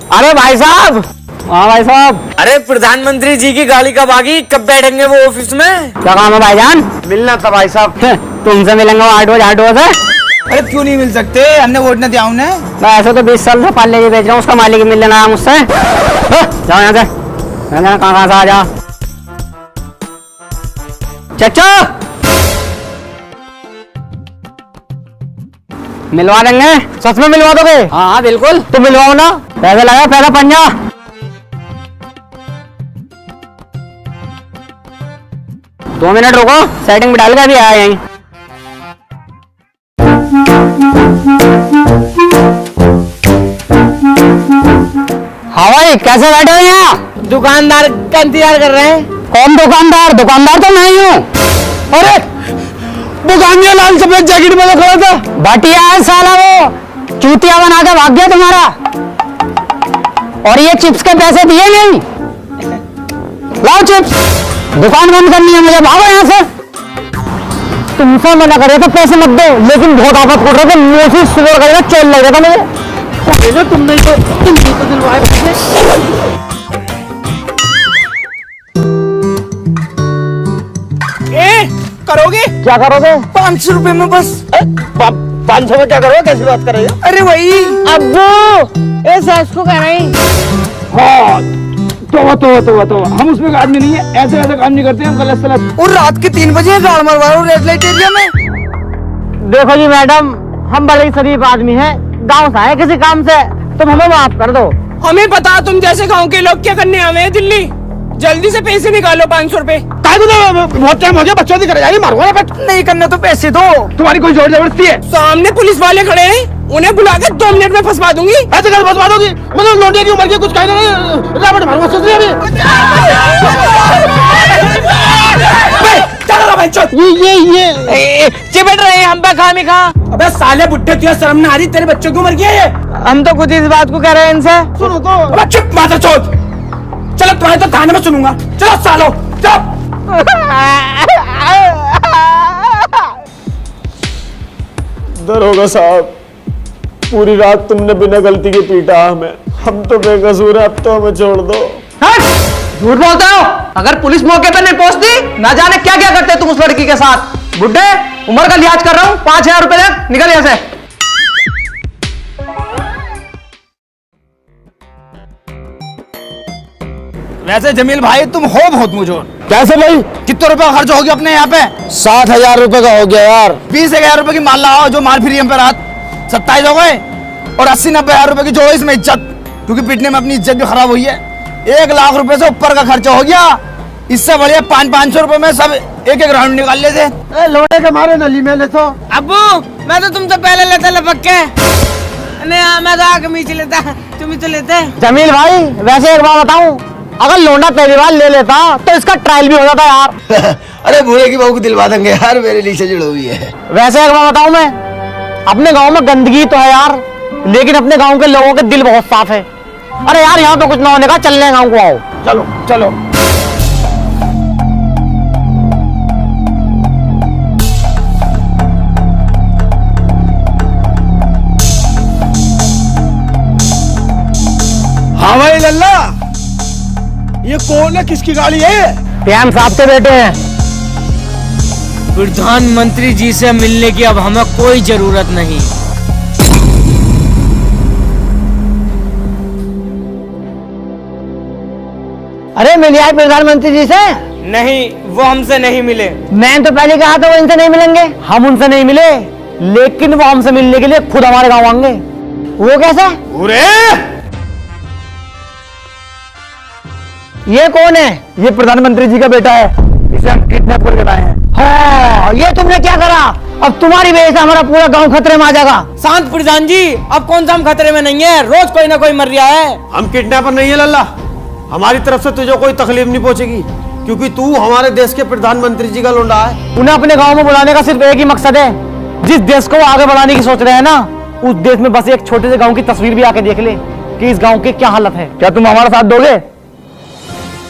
अरे भाई साहब। हाँ भाई साहब। अरे प्रधानमंत्री जी की गाड़ी कब आ गई, कब बैठेंगे वो ऑफिस में? क्या काम है भाईजान? मिलना था भाई साहब। तुमसे मिलेंगे 8 बजे। अरे क्यों नहीं मिल सकते, हमने वोट न दिया उन्हें। मैं ऐसे तो 20 साल से पाले जी बेच रहा हूँ, उसका मालिक मिल लेना है मुझसे। जाओ यहाँ से, कहाँ से आ जा। चचा मिलवा देंगे। सच में मिलवा दोगे? हाँ बिल्कुल। तुम मिलवाओ ना, पैसा लगा पैसा पंजा। दो मिनट रुको, सेटिंग में डाल के अभी आया यहीं। हाँ भाई कैसे बैठे हो यहाँ? दुकानदार का इंतजार कर रहे हैं। कौन दुकानदार? दुकानदार तो नहीं हूँ। अरे दुकानिया लाल सफेद जैकेट में खड़ा था। भटिया है साला वो, चूतिया बना के भाग गया तुम्हारा। और ये चिप्स के पैसे दिए नहीं। लाओ चिप्स, दुकान बंद करनी है मुझे, भागो यहाँ से। तुमसे मना करे तो पैसे मत दो, लेकिन बहुत आफत कर रहे थे, मुंह से शुगर करेगा, चोल लग रहा था मुझे। तुमने तो दिलवाए पैसे। करोगे? क्या करोगे? 500 रुपए में बस। 500 में क्या करोगे? कैसी बात कर रहे हो? अरे वही अब्बू ऐसा इसको कह रही। हाँ तो हम उसमें का आदमी नहीं है, ऐसे ऐसे काम नहीं करते हम, गलत सलत। और रात के 3 बजे गाड़ मरवा रहा हूँ रेड लाइट एरिया में। देखो जी मैडम, हम बड़े शरीफ आदमी हैं, गांव से आए किसी काम से, तुम हमें माफ कर दो। हमें पता तुम जैसे गांव के लोग क्या करने आए हैं दिल्ली। जल्दी से पैसे निकालो 500 रुपए। बहुत टाइम हो गया, बच्चों की कर जाएगी, मारूंगा ना। नहीं करना तो पैसे दो। तुम्हारी कोई जोर जबरदस्ती है? सामने पुलिस वाले खड़े हैं, उन्हें बुला के 2 मिनट में फंसवा दूंगी। ऐसे कर फंसवा दोगी? मतलब लौंडे की उम्र की कुछ कहना नहीं, रावण मारूंगा सोच रही है ये चिपट रहे हैं हम पे खामी खा। अबे साले बुड्ढे, तुझे शर्म ना आ रही? तेरे बच्चों की उम्र क्या है? हम तो खुद इस बात को कह रहे हैं इनसे। सुनो तो। अबे चुप माता चोद। चलो तुम्हारे तो थाने में सुनूंगा। चलो सालो चुप। दरोगा साहब, पूरी रात तुमने बिना गलती के पीटा हमें, हम तो बेकसूर है, अब तो हमें छोड़ दो। झूठ बोलते हो। अगर पुलिस मौके पर नहीं पहुंचती, ना जाने क्या क्या करते तुम उस लड़की के साथ। बुड्ढे, उम्र का लिहाज कर रहा हूँ, 5000 रुपए दे, निकल यहाँ से। वैसे जमील भाई तुम हो बहुत मुझोर। कैसे भाई? कितने रुपए खर्च हो गया अपने यहाँ पे? 60,000 रुपए का हो गया यार। 20,000 रुपए की माल लाओ जो माल फ्री हम पे रात 27 हो गए, और 80-90,000 रुपए की जोड़ो इसमें इज्जत, क्योंकि पिटने में अपनी इज्जत भी खराब हुई है। 1 लाख रुपए से ऊपर का खर्चा हो गया। इससे बढ़िया 500 रुपए में सब एक राउंड निकाल लेते। लोटे के मारे नली में ले तो। अब्बू, मैं तो तुमसे पहले लेता लपक के। मैं तो आगे नीचे लेता, तुम ही तो लेते। जमील भाई, वैसे एक बात बताऊं, अगर लोंडा पहली बार ले लेता तो इसका ट्रायल भी हो जाता यार। अरे भूरे की बहू को दिलवा देंगे यार, मेरे लिए से जुड़ी हुई है। वैसे एक बात बताऊं, मैं अपने गांव में गंदगी तो है यार, लेकिन अपने गांव के लोगों के दिल बहुत साफ है। अरे यार, यहाँ पे कुछ ना होने का, चलने गांव को आओ। चलो चलो। हाँ भाई लल्ला, ये कौन है, किसकी गाड़ी है? पीएम साहब के बेटे हैं। प्रधानमंत्री जी से मिलने की अब हमें कोई जरूरत नहीं। अरे मिले आए प्रधानमंत्री जी से? नहीं, वो हमसे नहीं मिले। मैंने तो पहले कहा था वो इनसे नहीं मिलेंगे। हम उनसे नहीं मिले, लेकिन वो हमसे मिलने के लिए खुद हमारे गांव आएंगे। वो कैसे? ये कौन है? ये प्रधानमंत्री जी का बेटा है, इसे हम किडनैप करके लाए हैं। हाँ, ये तुमने क्या करा? अब तुम्हारी वजह से हमारा पूरा गांव खतरे में आ जाएगा। शांत प्रधान जी, अब कौन सा हम खतरे में नहीं है, रोज कोई ना कोई मर रहा है। हम किडनैपर नहीं है लल्ला, हमारी तरफ से तुझे कोई तकलीफ नहीं पहुंचेगी, क्योंकि तू हमारे देश के प्रधानमंत्री जी का लोंडा है। उन्हें अपने गांव में बुलाने का सिर्फ एक ही मकसद है, जिस देश को वो आगे बढ़ाने की सोच रहे हैं ना, उस देश में बस एक छोटे से गांव की तस्वीर भी आके देख ले कि इस गांव की क्या हालत है। क्या तुम हमारा साथ दोगे?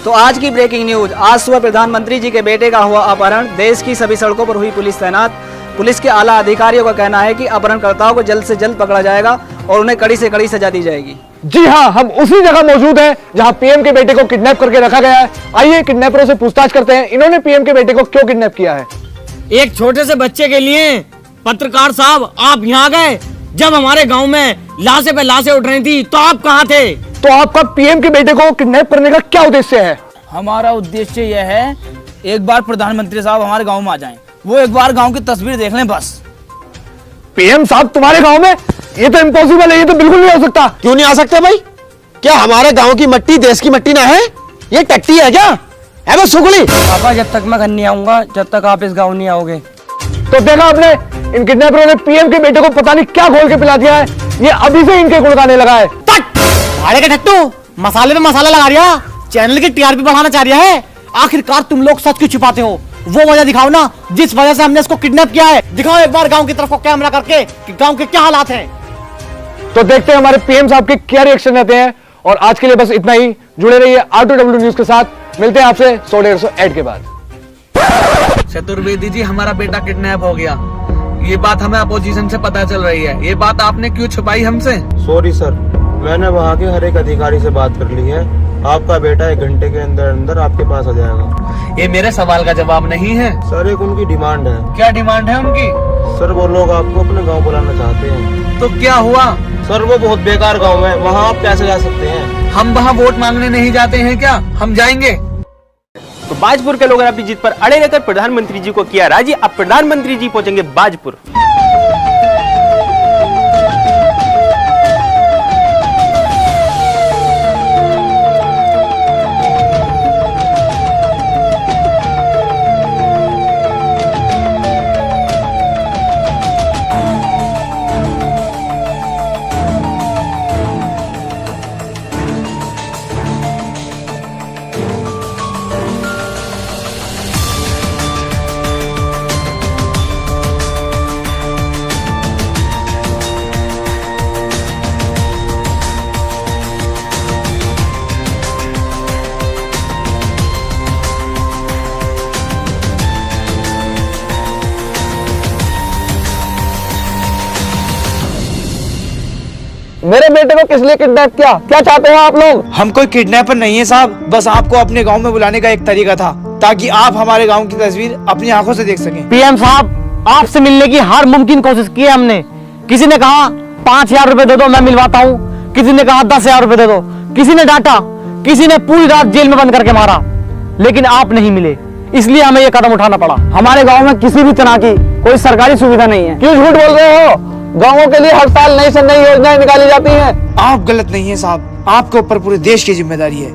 तो आज की ब्रेकिंग न्यूज, आज सुबह प्रधानमंत्री जी के बेटे का हुआ अपहरण, देश की सभी सड़कों पर हुई पुलिस तैनात। पुलिस के आला अधिकारियों का कहना है कि अपहरणकर्ताओं को जल्द से जल्द पकड़ा जाएगा और उन्हें कड़ी से कड़ी सजा दी जाएगी। जी हाँ, हम उसी जगह मौजूद हैं जहां पीएम के बेटे को किडनैप करके रखा गया है। आइए किडनैपरों से पूछताछ करते हैं, इन्होंने पीएम के बेटे को क्यों किडनैप किया है। एक छोटे से बच्चे के लिए पत्रकार साहब आप यहाँ गए, जब हमारे गांव में लाशें पे लाशें उठ रही थी तो आप कहाँ थे? तो आपका पीएम के बेटे को किडनैप करने का क्या उद्देश्य है? हमारा उद्देश्य यह है, एक बार प्रधानमंत्री साहब हमारे गांव में आ जाएं, वो एक बार गांव की तस्वीर देख लें बस। पीएम साहब तुम्हारे गांव में? ये तो इम्पॉसिबल है, ये तो बिल्कुल नहीं हो सकता। क्यों नहीं आ सकते भाई? क्या हमारे गांव की मिट्टी देश की मिट्टी ना है? ये टट्टी है क्या? है वो सुगली? पापा, जब तक मैं घर नहीं आऊंगा, जब तक आप इस गांव नहीं आओगे। तो देखा आपने, इन किडनैपरों ने पीएम के बेटे को पता नहीं क्या घोल के पिला दिया है, ये अभी से इनके गुण गाने लगा है। भाड़े के ठट्टू, मसाले में मसाला लगा रिया, चैनल की टीआरपी बढ़ाना चाह रहा है। आखिरकार तुम लोग सच क्यों छिपाते हो? वो वजह दिखाओ ना, जिस वजह से हमने इसको किडनैप किया है। दिखाओ एक बार गांव की तरफ को कैमरा करके कि गांव के क्या हालात हैं। तो देखते हैं हमारे पीएम साहब के क्या रिएक्शन रहते हैं। और आज के लिए बस इतना ही। जुड़े रहिए R2W न्यूज के साथ। मिलते हैं आपसे 100-150 ऐड के बाद। चतुर्वेदी जी, हमारा बेटा किडनैप हो गया। ये बात हमें अपोजिशन से पता चल रही है। ये बात आपने क्यों छुपाई हमसे? सॉरी सर, मैंने वहाँ के हर एक अधिकारी से बात कर ली है। आपका बेटा 1 घंटे के अंदर अंदर आपके पास आ जाएगा। ये मेरे सवाल का जवाब नहीं है सर, एक उनकी डिमांड है। क्या डिमांड है उनकी? सर, वो लोग आपको अपने गांव बुलाना चाहते हैं। तो क्या हुआ? सर, वो बहुत बेकार गांव है, वहाँ आप कैसे जा सकते हैं? हम वहाँ वोट मांगने नहीं जाते हैं क्या? हम जाएंगे। तो बाजपुर के लोगों ने अपनी जीत पर अड़े रहकर प्रधानमंत्री जी को किया राजी। अब प्रधानमंत्री जी पहुंचेंगे बाजपुर। मेरे बेटे को किस लिए किडनैप किया? क्या चाहते हो आप लोग? हम कोई किडनैपर नहीं है साहब, बस आपको अपने गांव में बुलाने का एक तरीका था ताकि आप हमारे गांव की तस्वीर अपनी आंखों से देख सकें। पीएम साहब, आपसे मिलने की हर मुमकिन कोशिश की है हमने। किसी ने कहा 5,000 रुपए दे दो, मैं मिलवाता हूँ। किसी ने कहा 10,000 रुपए दे दो। किसी ने डांटा, किसी ने पूरी रात जेल में बंद करके मारा, लेकिन आप नहीं मिले, इसलिए हमें ये कदम उठाना पड़ा। हमारे गांव में किसी भी तरह की कोई सरकारी सुविधा नहीं है। क्यों झूठ बोल रहे हो? गांवों के लिए हर साल नई से नई योजनाएं निकाली जाती हैं। आप गलत नहीं है साहब, आपके ऊपर पूरे देश की जिम्मेदारी है।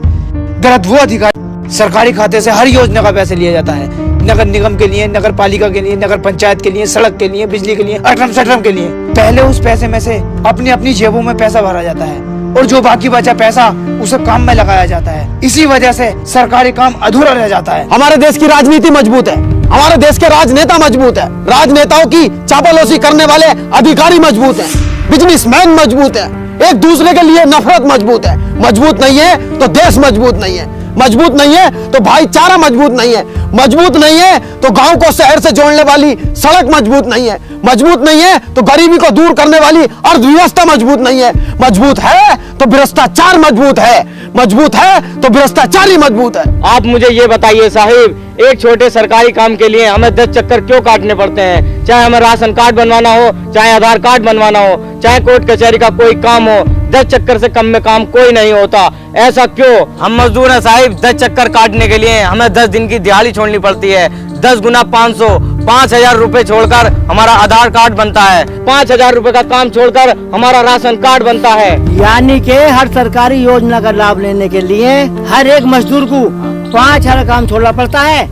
गलत वो अधिकारी, सरकारी खाते से हर योजना का पैसे लिया जाता है। नगर निगम के लिए, नगर पालिका के लिए, नगर पंचायत के लिए, सड़क के लिए, बिजली के लिए, अटरम सटरम के लिए। पहले उस पैसे में से अपनी अपनी जेबों में पैसा भरा जाता है और जो बाकी बचा पैसा उसे काम में लगाया जाता है। इसी वजह से सरकारी काम अधूरा रह जाता है। हमारे देश की राजनीति मजबूत है, हमारे देश के राजनेता मजबूत है, राजनेताओं की चापलूसी करने वाले अधिकारी मजबूत हैं, बिजनेसमैन मजबूत है, एक दूसरे के लिए नफरत मजबूत है। मजबूत नहीं है तो देश मजबूत नहीं है, मजबूत नहीं है तो भाईचारा मजबूत नहीं है, मजबूत नहीं है तो गांव को शहर से जोड़ने वाली सड़क मजबूत नहीं है, मजबूत नहीं है तो गरीबी को दूर करने वाली अर्थव्यवस्था मजबूत नहीं है। मजबूत है तो भ्रष्टाचार मजबूत है, मजबूत है तो भ्रष्टाचारी मजबूत है। आप मुझे ये बताइए साहिब, एक छोटे सरकारी काम के लिए हमें 10 चक्कर क्यों काटने पड़ते हैं? चाहे हमें राशन कार्ड बनवाना हो, चाहे आधार कार्ड बनवाना हो, चाहे कोर्ट कचहरी का कोई काम हो, 10 चक्कर से कम में काम कोई नहीं होता। ऐसा क्यों? हम मजदूर हैं साहिब, 10 चक्कर काटने के लिए हमें 10 दिन की दिहाड़ी छोड़नी पड़ती है। 10 गुना 500, 5,000 रुपए छोड़कर हमारा आधार कार्ड बनता है। 5,000 रुपए का काम छोड़कर हमारा राशन कार्ड बनता है। यानी कि हर सरकारी योजना का लाभ लेने के लिए हर एक मजदूर को 5,000 काम छोड़ना पड़ता है,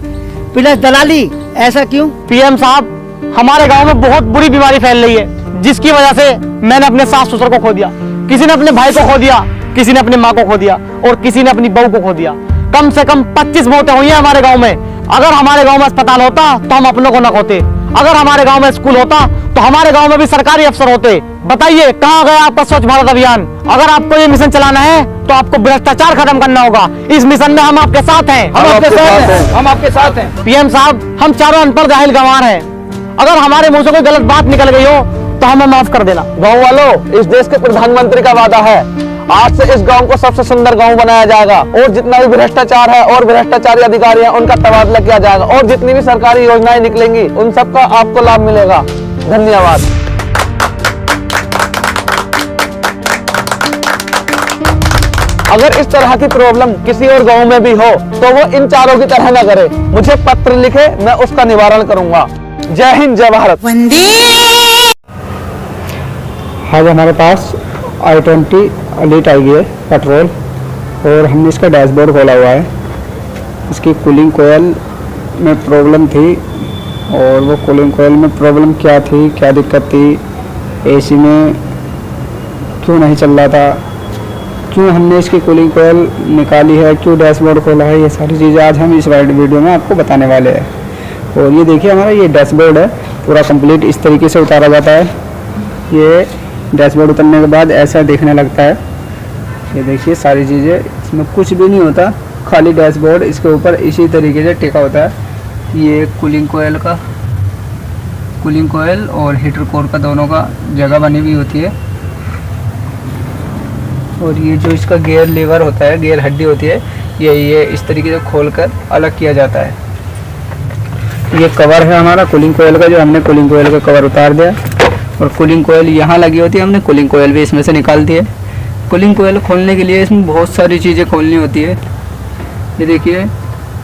प्लस दलाली। ऐसा क्यों? पीएम साहब, हमारे गांव में बहुत बुरी बीमारी फैल रही है, जिसकी वजह से मैंने अपने सास ससुर को खो दिया, किसी ने अपने भाई को खो दिया, किसी ने अपनी माँ को खो दिया और किसी ने अपनी बहू को खो दिया। कम से कम 25 मौतें हुई हैं हमारे गांव में। अगर हमारे गांव में अस्पताल होता तो हम अपनों को न खोते, अगर हमारे गांव में स्कूल होता तो हमारे गांव में भी सरकारी अफसर होते। बताइए कहाँ गया आपका स्वच्छ भारत अभियान? अगर आपको ये मिशन चलाना है तो आपको भ्रष्टाचार खत्म करना होगा। इस मिशन में हम आपके साथ हैं, हम आपके साथ हैं, हम आपके साथ हैं। पीएम साहब, हम चारों अनपढ़ जाहिल गंवार हैं। अगर हमारे मुंह से कोई गलत बात निकल गई हो तो हमें माफ कर देना। गाँव वालों, इस देश के प्रधानमंत्री का वादा है, आज से इस गांव को सबसे सुंदर गांव बनाया जाएगा और जितना भी भ्रष्टाचार है और भ्रष्टाचारी अधिकारी हैं उनका तबादला किया जाएगा और जितनी भी सरकारी योजनाएं निकलेंगी उन सबका आपको लाभ मिलेगा। धन्यवाद। अगर इस तरह की प्रॉब्लम किसी और गांव में भी हो तो वो इन चारों की तरह न करे, मुझे पत्र लिखे, मैं उसका निवारण करूंगा। जय हिंद, जय भारत। आज हमारे पास i20 एलीट आई है पेट्रोल और हमने इसका डैशबोर्ड खोला हुआ है। इसकी कूलिंग कोयल में प्रॉब्लम थी और वो कूलिंग कोयल में प्रॉब्लम क्या थी, क्या दिक्कत थी, एसी में क्यों नहीं चल रहा था, क्यों हमने इसकी कूलिंग कोयल निकाली है, क्यों डैशबोर्ड खोला है, ये सारी चीज़ें आज हम इस वीडियो में आपको बताने वाले हैं। और ये देखिए हमारा ये डैशबोर्ड है, पूरा कंप्लीट इस तरीके से उतारा जाता है। ये डैशबोर्ड उतरने के बाद ऐसा देखने लगता है। ये देखिए सारी चीज़ें, इसमें कुछ भी नहीं होता, खाली डैशबोर्ड इसके ऊपर इसी तरीके से टिका होता है। ये कूलिंग कोयल और हीटर कोर का दोनों का जगह बनी हुई होती है। और ये जो इसका गियर लीवर होता है, गियर हड्डी होती है, ये इस तरीके से खोलकर अलग किया जाता है। ये कवर है हमारा कूलिंग कोयल का, जो हमने कूलिंग कोयल का कवर उतार दिया। और कूलिंग कोयल यहाँ लगी होती है, हमने कूलिंग कोयल भी इसमें से निकाल दी है। कूलिंग कोयल खोलने के लिए इसमें बहुत सारी चीज़ें खोलनी होती है। ये देखिए,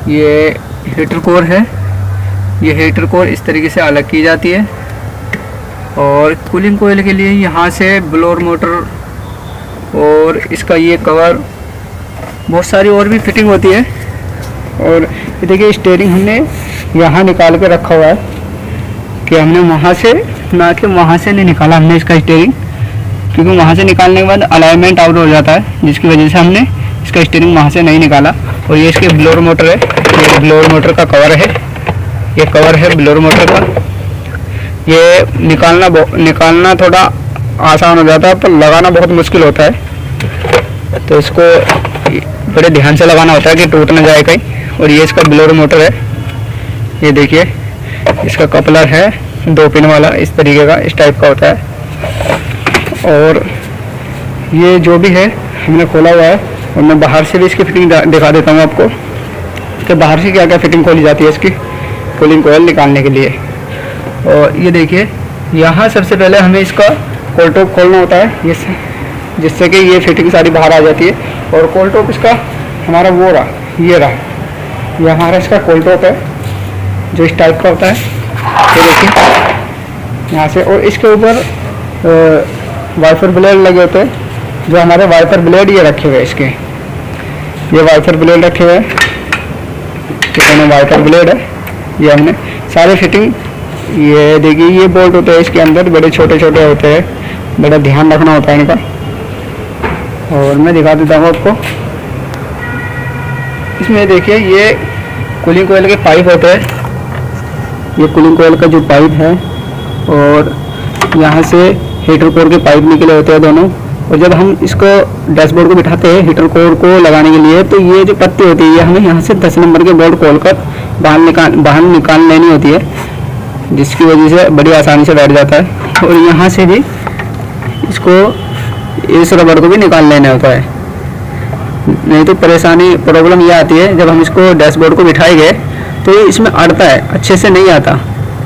ये हीटर कोर है, ये हीटर कोर इस तरीके से अलग की जाती है। और कूलिंग कोयल के लिए यहाँ से ब्लोअर मोटर और इसका ये कवर, बहुत सारी और भी फिटिंग होती है। और ये देखिए स्टीयरिंग हमने यहाँ निकाल के रखा हुआ है कि हमने वहाँ से वहाँ से नहीं निकाला हमने इसका स्टीयरिंग, क्योंकि वहाँ से निकालने के बाद अलाइनमेंट आउट हो जाता है, जिसकी वजह से हमने इसका स्टीयरिंग वहाँ से नहीं निकाला। और ये इसके ब्लोअर मोटर है, ये ब्लोअर मोटर का कवर है, ये कवर है ब्लोअर मोटर का। ये निकालना थोड़ा आसान हो जाता है, पर लगाना बहुत मुश्किल होता है, तो इसको बड़े ध्यान से लगाना होता है कि टूट ना जाए कहीं। और ये इसका ब्लोअर मोटर है, ये देखिए इसका कपलर है 2 पिन वाला, इस तरीके का, इस टाइप का होता है। और ये जो भी है हमने खोला हुआ है, और मैं बाहर से भी इसकी फिटिंग दिखा देता हूँ आपको कि बाहर से क्या क्या फिटिंग खोली जाती है इसकी कूलिंग कोयल निकालने के लिए। और ये देखिए, यहाँ सबसे पहले हमें इसका कोल टॉप खोलना होता है, जिससे कि ये फिटिंग सारी बाहर आ जाती है। और कोल टॉप इसका हमारा वो रहा, ये हमारा इसका कोल टॉप है, जो इस टाइप का होता है। ये देखिए यहाँ से, और इसके ऊपर वाइपर ब्लेड लगे होते हैं, जो हमारे वाइपर ब्लेड ये रखे हुए हैं इसके, ये वाइपर ब्लेड रखे हुए हैं, दोनों वाइपर ब्लेड है। ये हमने सारे फिटिंग, ये देखिए ये बोल्ट होते हैं इसके अंदर, बड़े छोटे छोटे होते हैं, बड़ा ध्यान रखना होता है इनका। और मैं दिखा देता हूँ आपको, इसमें देखिए ये कूलिंग कोयल के पाइप होते हैं, ये कूलिंग कोयल का जो पाइप है, और यहाँ से हीटर कोर के पाइप निकले होते हैं दोनों। और जब हम इसको डैशबोर्ड को बिठाते हैं हीटर कोर को लगाने के लिए, तो ये जो पत्ती होती है, ये हमें यहाँ से 10 नंबर के बोल्ट खोलकर बाहर निकाल लेनी होती है, जिसकी वजह से बड़ी आसानी से बैठ जाता है। और यहाँ से भी इसको इस रबड़ को भी निकाल लेना होता है, नहीं तो प्रॉब्लम ये आती है जब हम इसको डैशबोर्ड को बिठाएंगे तो ये इसमें अड़ता है, अच्छे से नहीं आता,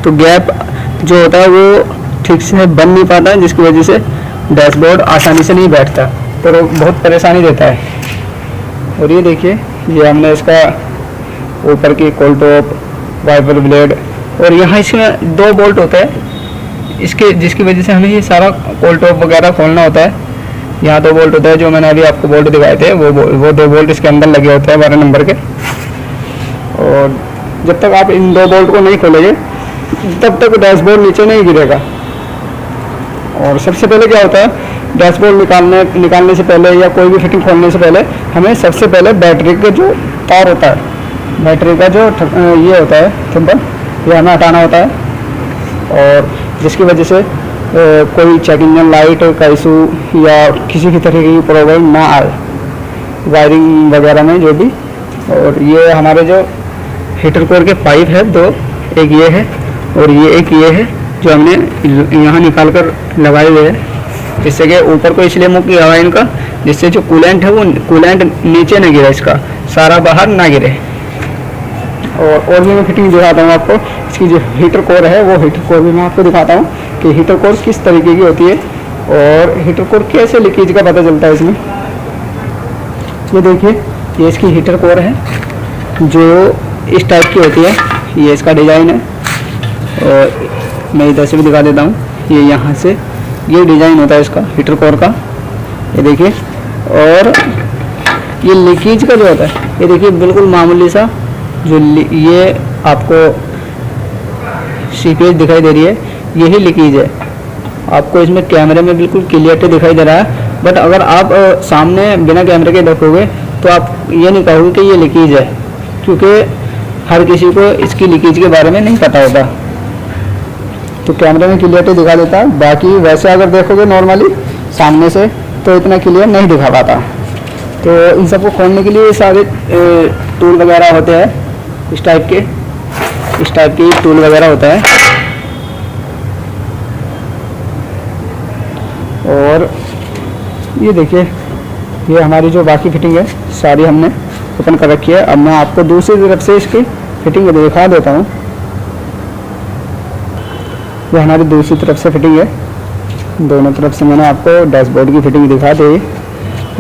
तो गैप जो होता है वो ठीक से बन नहीं पाता, जिसकी वजह से डैशबोर्ड आसानी से नहीं बैठता, तो बहुत परेशानी देता है। और ये देखिए, ये हमने इसका ऊपर की कोल टॉप, वाइपर ब्लेड, और यहाँ इसमें 2 बोल्ट होते हैं इसके, जिसकी वजह से हमें ये सारा कोल टॉप वगैरह खोलना होता है। यहाँ 2 बोल्ट होता है, जो मैंने अभी आपको बोल्ट दिखाए थे, वो 2 बोल्ट इसके अंदर लगे होते हैं 12 नंबर के। और जब तक आप इन 2 बोल्ट को नहीं खोलेंगे तब तक डैशबोर्ड नीचे नहीं गिरेगा। और सबसे पहले क्या होता है, डैशबोर्ड निकालने से पहले या कोई भी फिटिंग खोलने से पहले हमें सबसे पहले बैटरी का जो तार होता है, बैटरी का जो ये होता है सिंबल, ये हमें हटाना होता है। और जिसकी वजह से कोई चेक इंजन लाइट का इशू या किसी भी तरह की प्रॉब्लम ना आए वायरिंग वगैरह में जो भी। और ये हमारे जो हीटर कोर के पाइप है 2, एक ये है और एक ये है, जो हमने यहाँ निकाल कर लगाए हुए हैं, जिससे कि ऊपर को इसलिए मुक्त किया हुआ है इनका, जिससे जो कूलेंट है वो कूलेंट नीचे न गिरे, इसका सारा बाहर ना गिरे। और भी मैं फिटिंग दिखाता हूँ आपको, इसकी जो हीटर कोर है वो हीटर कोर भी मैं आपको दिखाता हूँ कि हीटर कोर किस तरीके की होती है और हीटर कोर कैसे लीकेज का पता चलता है इसमें। ये देखिए, ये इसकी हीटर कोर है जो इस टाइप की होती है, ये इसका डिज़ाइन है। और मैं इधर से भी दिखा देता हूँ, ये यहाँ से ये डिज़ाइन होता है इसका हीटर कोर का, ये देखिए। और ये लीकेज का जो होता है, ये देखिए बिल्कुल मामूली सा जो ये आपको सीपेज दिखाई दे रही है, यही लीकेज है। आपको इसमें कैमरे में बिल्कुल क्लियरिटी दिखाई दे रहा है, बट अगर आप सामने बिना कैमरे के देखोगे तो आप ये नहीं कहोगे कि ये लीकेज है, क्योंकि हर किसी को इसकी लीकेज के बारे में नहीं पता होता। तो कैमरे में क्लियरिटी दिखा देता है, बाकी वैसे अगर देखोगे नॉर्मली सामने से तो इतना क्लियर नहीं दिखा पाता। तो इन सबको खोलने के लिए सारे टूल वगैरह होते हैं, इस टाइप के टूल वगैरह होता है। और ये देखिए, ये हमारी जो बाकी फिटिंग है सारी हमने ओपन कर रखी है। अब मैं आपको दूसरी तरफ से इसकी फिटिंग दिखा देता हूँ। ये हमारी दूसरी तरफ से फिटिंग है, दोनों तरफ से मैंने आपको डैशबोर्ड की फिटिंग दिखा दी।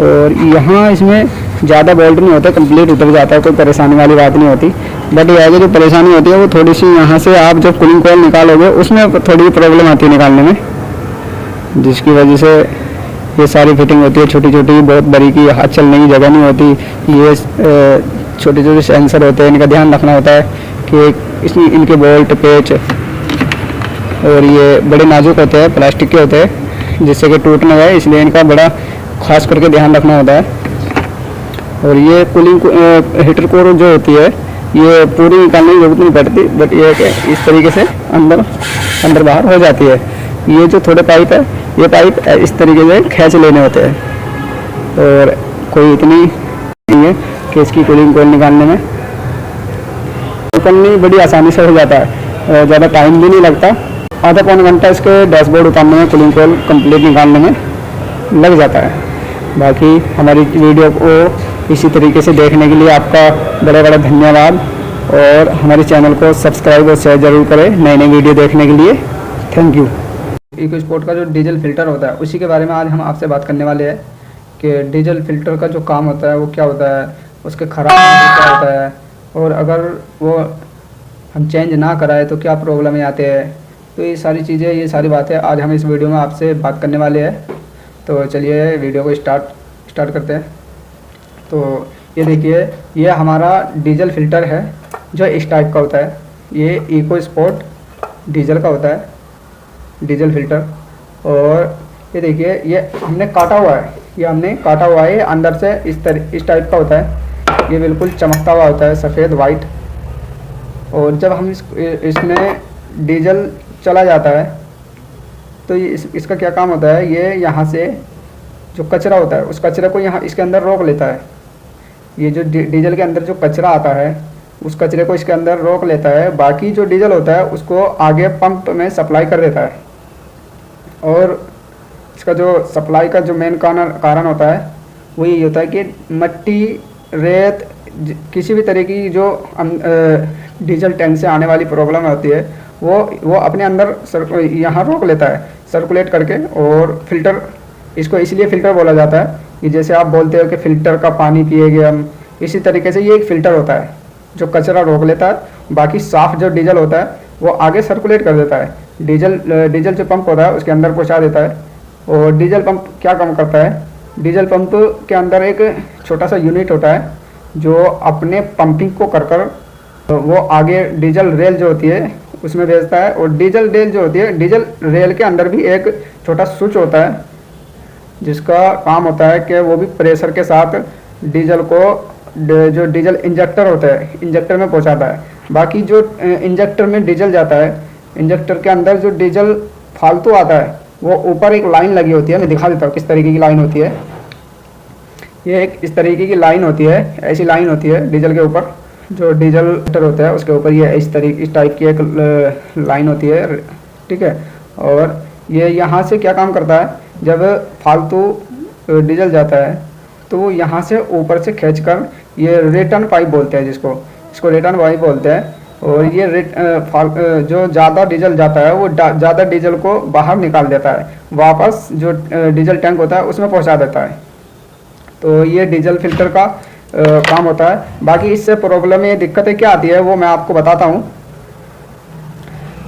और यहाँ इसमें ज़्यादा बोल्ट नहीं होता, कंप्लीट उतर जाता है, कोई परेशानी वाली बात नहीं होती। बट यह जो परेशानी होती है वो थोड़ी सी यहाँ से आप जब कूलिंग कॉइल निकालोगे उसमें थोड़ी प्रॉब्लम आती है निकालने में, जिसकी वजह से ये सारी फिटिंग होती है छोटी छोटी, बहुत बारीकी, हाथ चलने की जगह नहीं होती। ये छोटे छोटे सेंसर होते हैं, इनका ध्यान रखना होता है कि इसमें इनके बोल्ट पेच और ये बड़े नाजुक होते हैं, प्लास्टिक के होते हैं, जिससे कि टूट ना जाए, इसलिए इनका बड़ा खास करके ध्यान रखना होता है। और ये कूलिंग हीटर कोर जो होती है ये पूरी निकालने की जरूरत नहीं पड़ती, बट ये कि इस तरीके से अंदर बाहर हो जाती है। ये जो थोड़े पाइप है, ये पाइप इस तरीके से खींच लेने होते हैं, और कोई इतनी नहीं है कि इसकी कूलिंग कोयल निकालने में निकलनी बड़ी आसानी से हो जाता है, ज़्यादा टाइम भी नहीं लगता। आधा पौन घंटा इसके डैशबोर्ड उतारने में, कूलिंग कोयल कंप्लीट निकालने में लग जाता है। बाकी हमारी वीडियो को इसी तरीके से देखने के लिए आपका बड़ा बड़ा धन्यवाद, और हमारे चैनल को सब्सक्राइब और शेयर ज़रूर करें नई नई वीडियो देखने के लिए। Thank you. इको स्पोर्ट का जो डीजल फिल्टर होता है उसी के बारे में आज हम आपसे बात करने वाले हैं कि डीजल फिल्टर का जो काम होता है वो क्या होता है, उसके ख़राब होने से क्या होता है, और अगर वो हम चेंज ना कराए तो क्या प्रॉब्लम आते हैं। तो ये सारी चीज़ें, ये सारी बातें आज हम इस वीडियो में आपसे बात करने वाले हैं। तो चलिए वीडियो को स्टार्ट करते हैं। तो ये देखिए, ये हमारा डीजल फिल्टर है जो इस टाइप का होता है। ये इको स्पोर्ट डीजल का होता है, डीजल फिल्टर। और ये देखिए, ये हमने काटा हुआ है, ये हमने काटा हुआ है, अंदर से इस टाइप का होता है। ये बिल्कुल चमकता हुआ होता है, सफ़ेद वाइट। और जब हम इसमें डीजल चला जाता है तो ये इसका क्या काम होता है, ये यहाँ से जो कचरा होता है उस कचरे को यहाँ इसके अंदर रोक लेता है। ये जो डीजल के अंदर जो कचरा आता है उस कचरे को इसके अंदर रोक लेता है, बाकी जो डीजल होता है उसको आगे पंप में सप्लाई कर देता है। और इसका जो सप्लाई का जो मेन कारण होता है वो ये होता है कि मट्टी, रेत, किसी भी तरह की जो डीजल टैंक से आने वाली प्रॉब्लम होती है वो अपने अंदर यहाँ रोक लेता है, सर्कुलेट करके। और फिल्टर, इसको इसलिए फ़िल्टर बोला जाता है कि जैसे आप बोलते हो कि फ़िल्टर का पानी पिएंगे हम, इसी तरीके से ये एक फ़िल्टर होता है जो कचरा रोक लेता है, बाकी साफ़ जो डीजल होता है वो आगे सर्कुलेट कर देता है, डीजल जो पंप होता है उसके अंदर पहुंचा देता है। और डीजल पंप क्या काम करता है, डीजल पंप के अंदर एक छोटा सा यूनिट होता है जो अपने पंपिंग को कर वो आगे डीजल रेल जो होती है उसमें भेजता है। और डीजल रेल जो होती है, डीजल रेल के अंदर भी एक छोटा स्विच होता है जिसका काम होता है कि वो भी प्रेशर के साथ डीजल को, जो डीजल इंजेक्टर होता है, इंजेक्टर में पहुंचाता है। बाकी जो इंजेक्टर में डीजल जाता है, इंजेक्टर के अंदर जो डीजल फालतू आता है वो ऊपर एक लाइन लगी होती है, मैं दिखा देता हूँ किस तरीके की लाइन होती है। ये एक इस तरीके की लाइन होती है, ऐसी लाइन होती है डीजल के ऊपर, जो डीजल फिल्टर होता है उसके ऊपर ये इस टाइप की एक लाइन होती है, ठीक है। और ये यहाँ से क्या काम करता है, जब फालतू डीजल जाता है तो यहाँ से ऊपर से खींचकर, ये रिटर्न पाइप बोलते हैं इसको रिटर्न पाइप बोलते हैं। और ये जो ज़्यादा डीजल जाता है वो ज़्यादा डीजल को बाहर निकाल देता है, वापस जो डीजल टैंक होता है उसमें पहुँचा देता है। तो ये डीजल फिल्टर का काम होता है। बाकी इससे प्रॉब्लम, ये दिक्कतें क्या आती है वो मैं आपको बताता हूँ।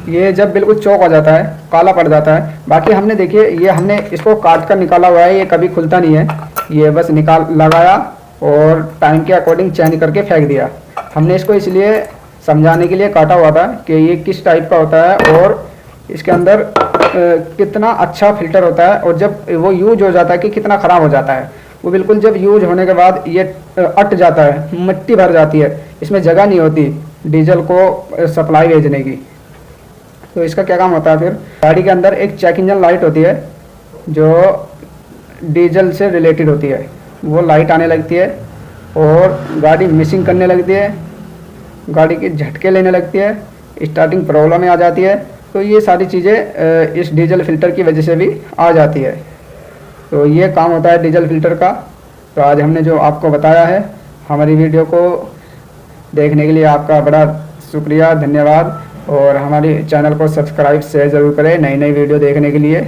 ये जब बिल्कुल चौक हो जाता है, काला पड़ जाता है। बाकी हमने देखिए, ये हमने इसको काट कर निकाला हुआ है, ये कभी खुलता नहीं है, ये बस लगाया और टाइम के अकॉर्डिंग चेंज करके फेंक दिया। हमने इसको इसलिए समझाने के लिए काटा हुआ था कि ये किस टाइप का होता है और इसके अंदर कितना अच्छा फिल्टर होता है, और जब वो यूज हो जाता है कि कितना ख़राब हो जाता है। वो बिल्कुल जब यूज होने के बाद ये अट जाता है, मिट्टी भर जाती है, इसमें जगह नहीं होती डीजल को सप्लाई भेजने की। तो इसका क्या काम होता है फिर, गाड़ी के अंदर एक चेक इंजन लाइट होती है जो डीजल से रिलेटेड होती है, वो लाइट आने लगती है और गाड़ी मिसिंग करने लगती है, गाड़ी के झटके लेने लगती है, स्टार्टिंग प्रॉब्लम में आ जाती है। तो ये सारी चीज़ें इस डीजल फिल्टर की वजह से भी आ जाती है। तो ये काम होता है डीजल फिल्टर का। तो आज हमने जो आपको बताया है, हमारी वीडियो को देखने के लिए आपका बड़ा शुक्रिया, धन्यवाद। और हमारे चैनल को सब्सक्राइब शेयर ज़रूर करें नई नई वीडियो देखने के लिए।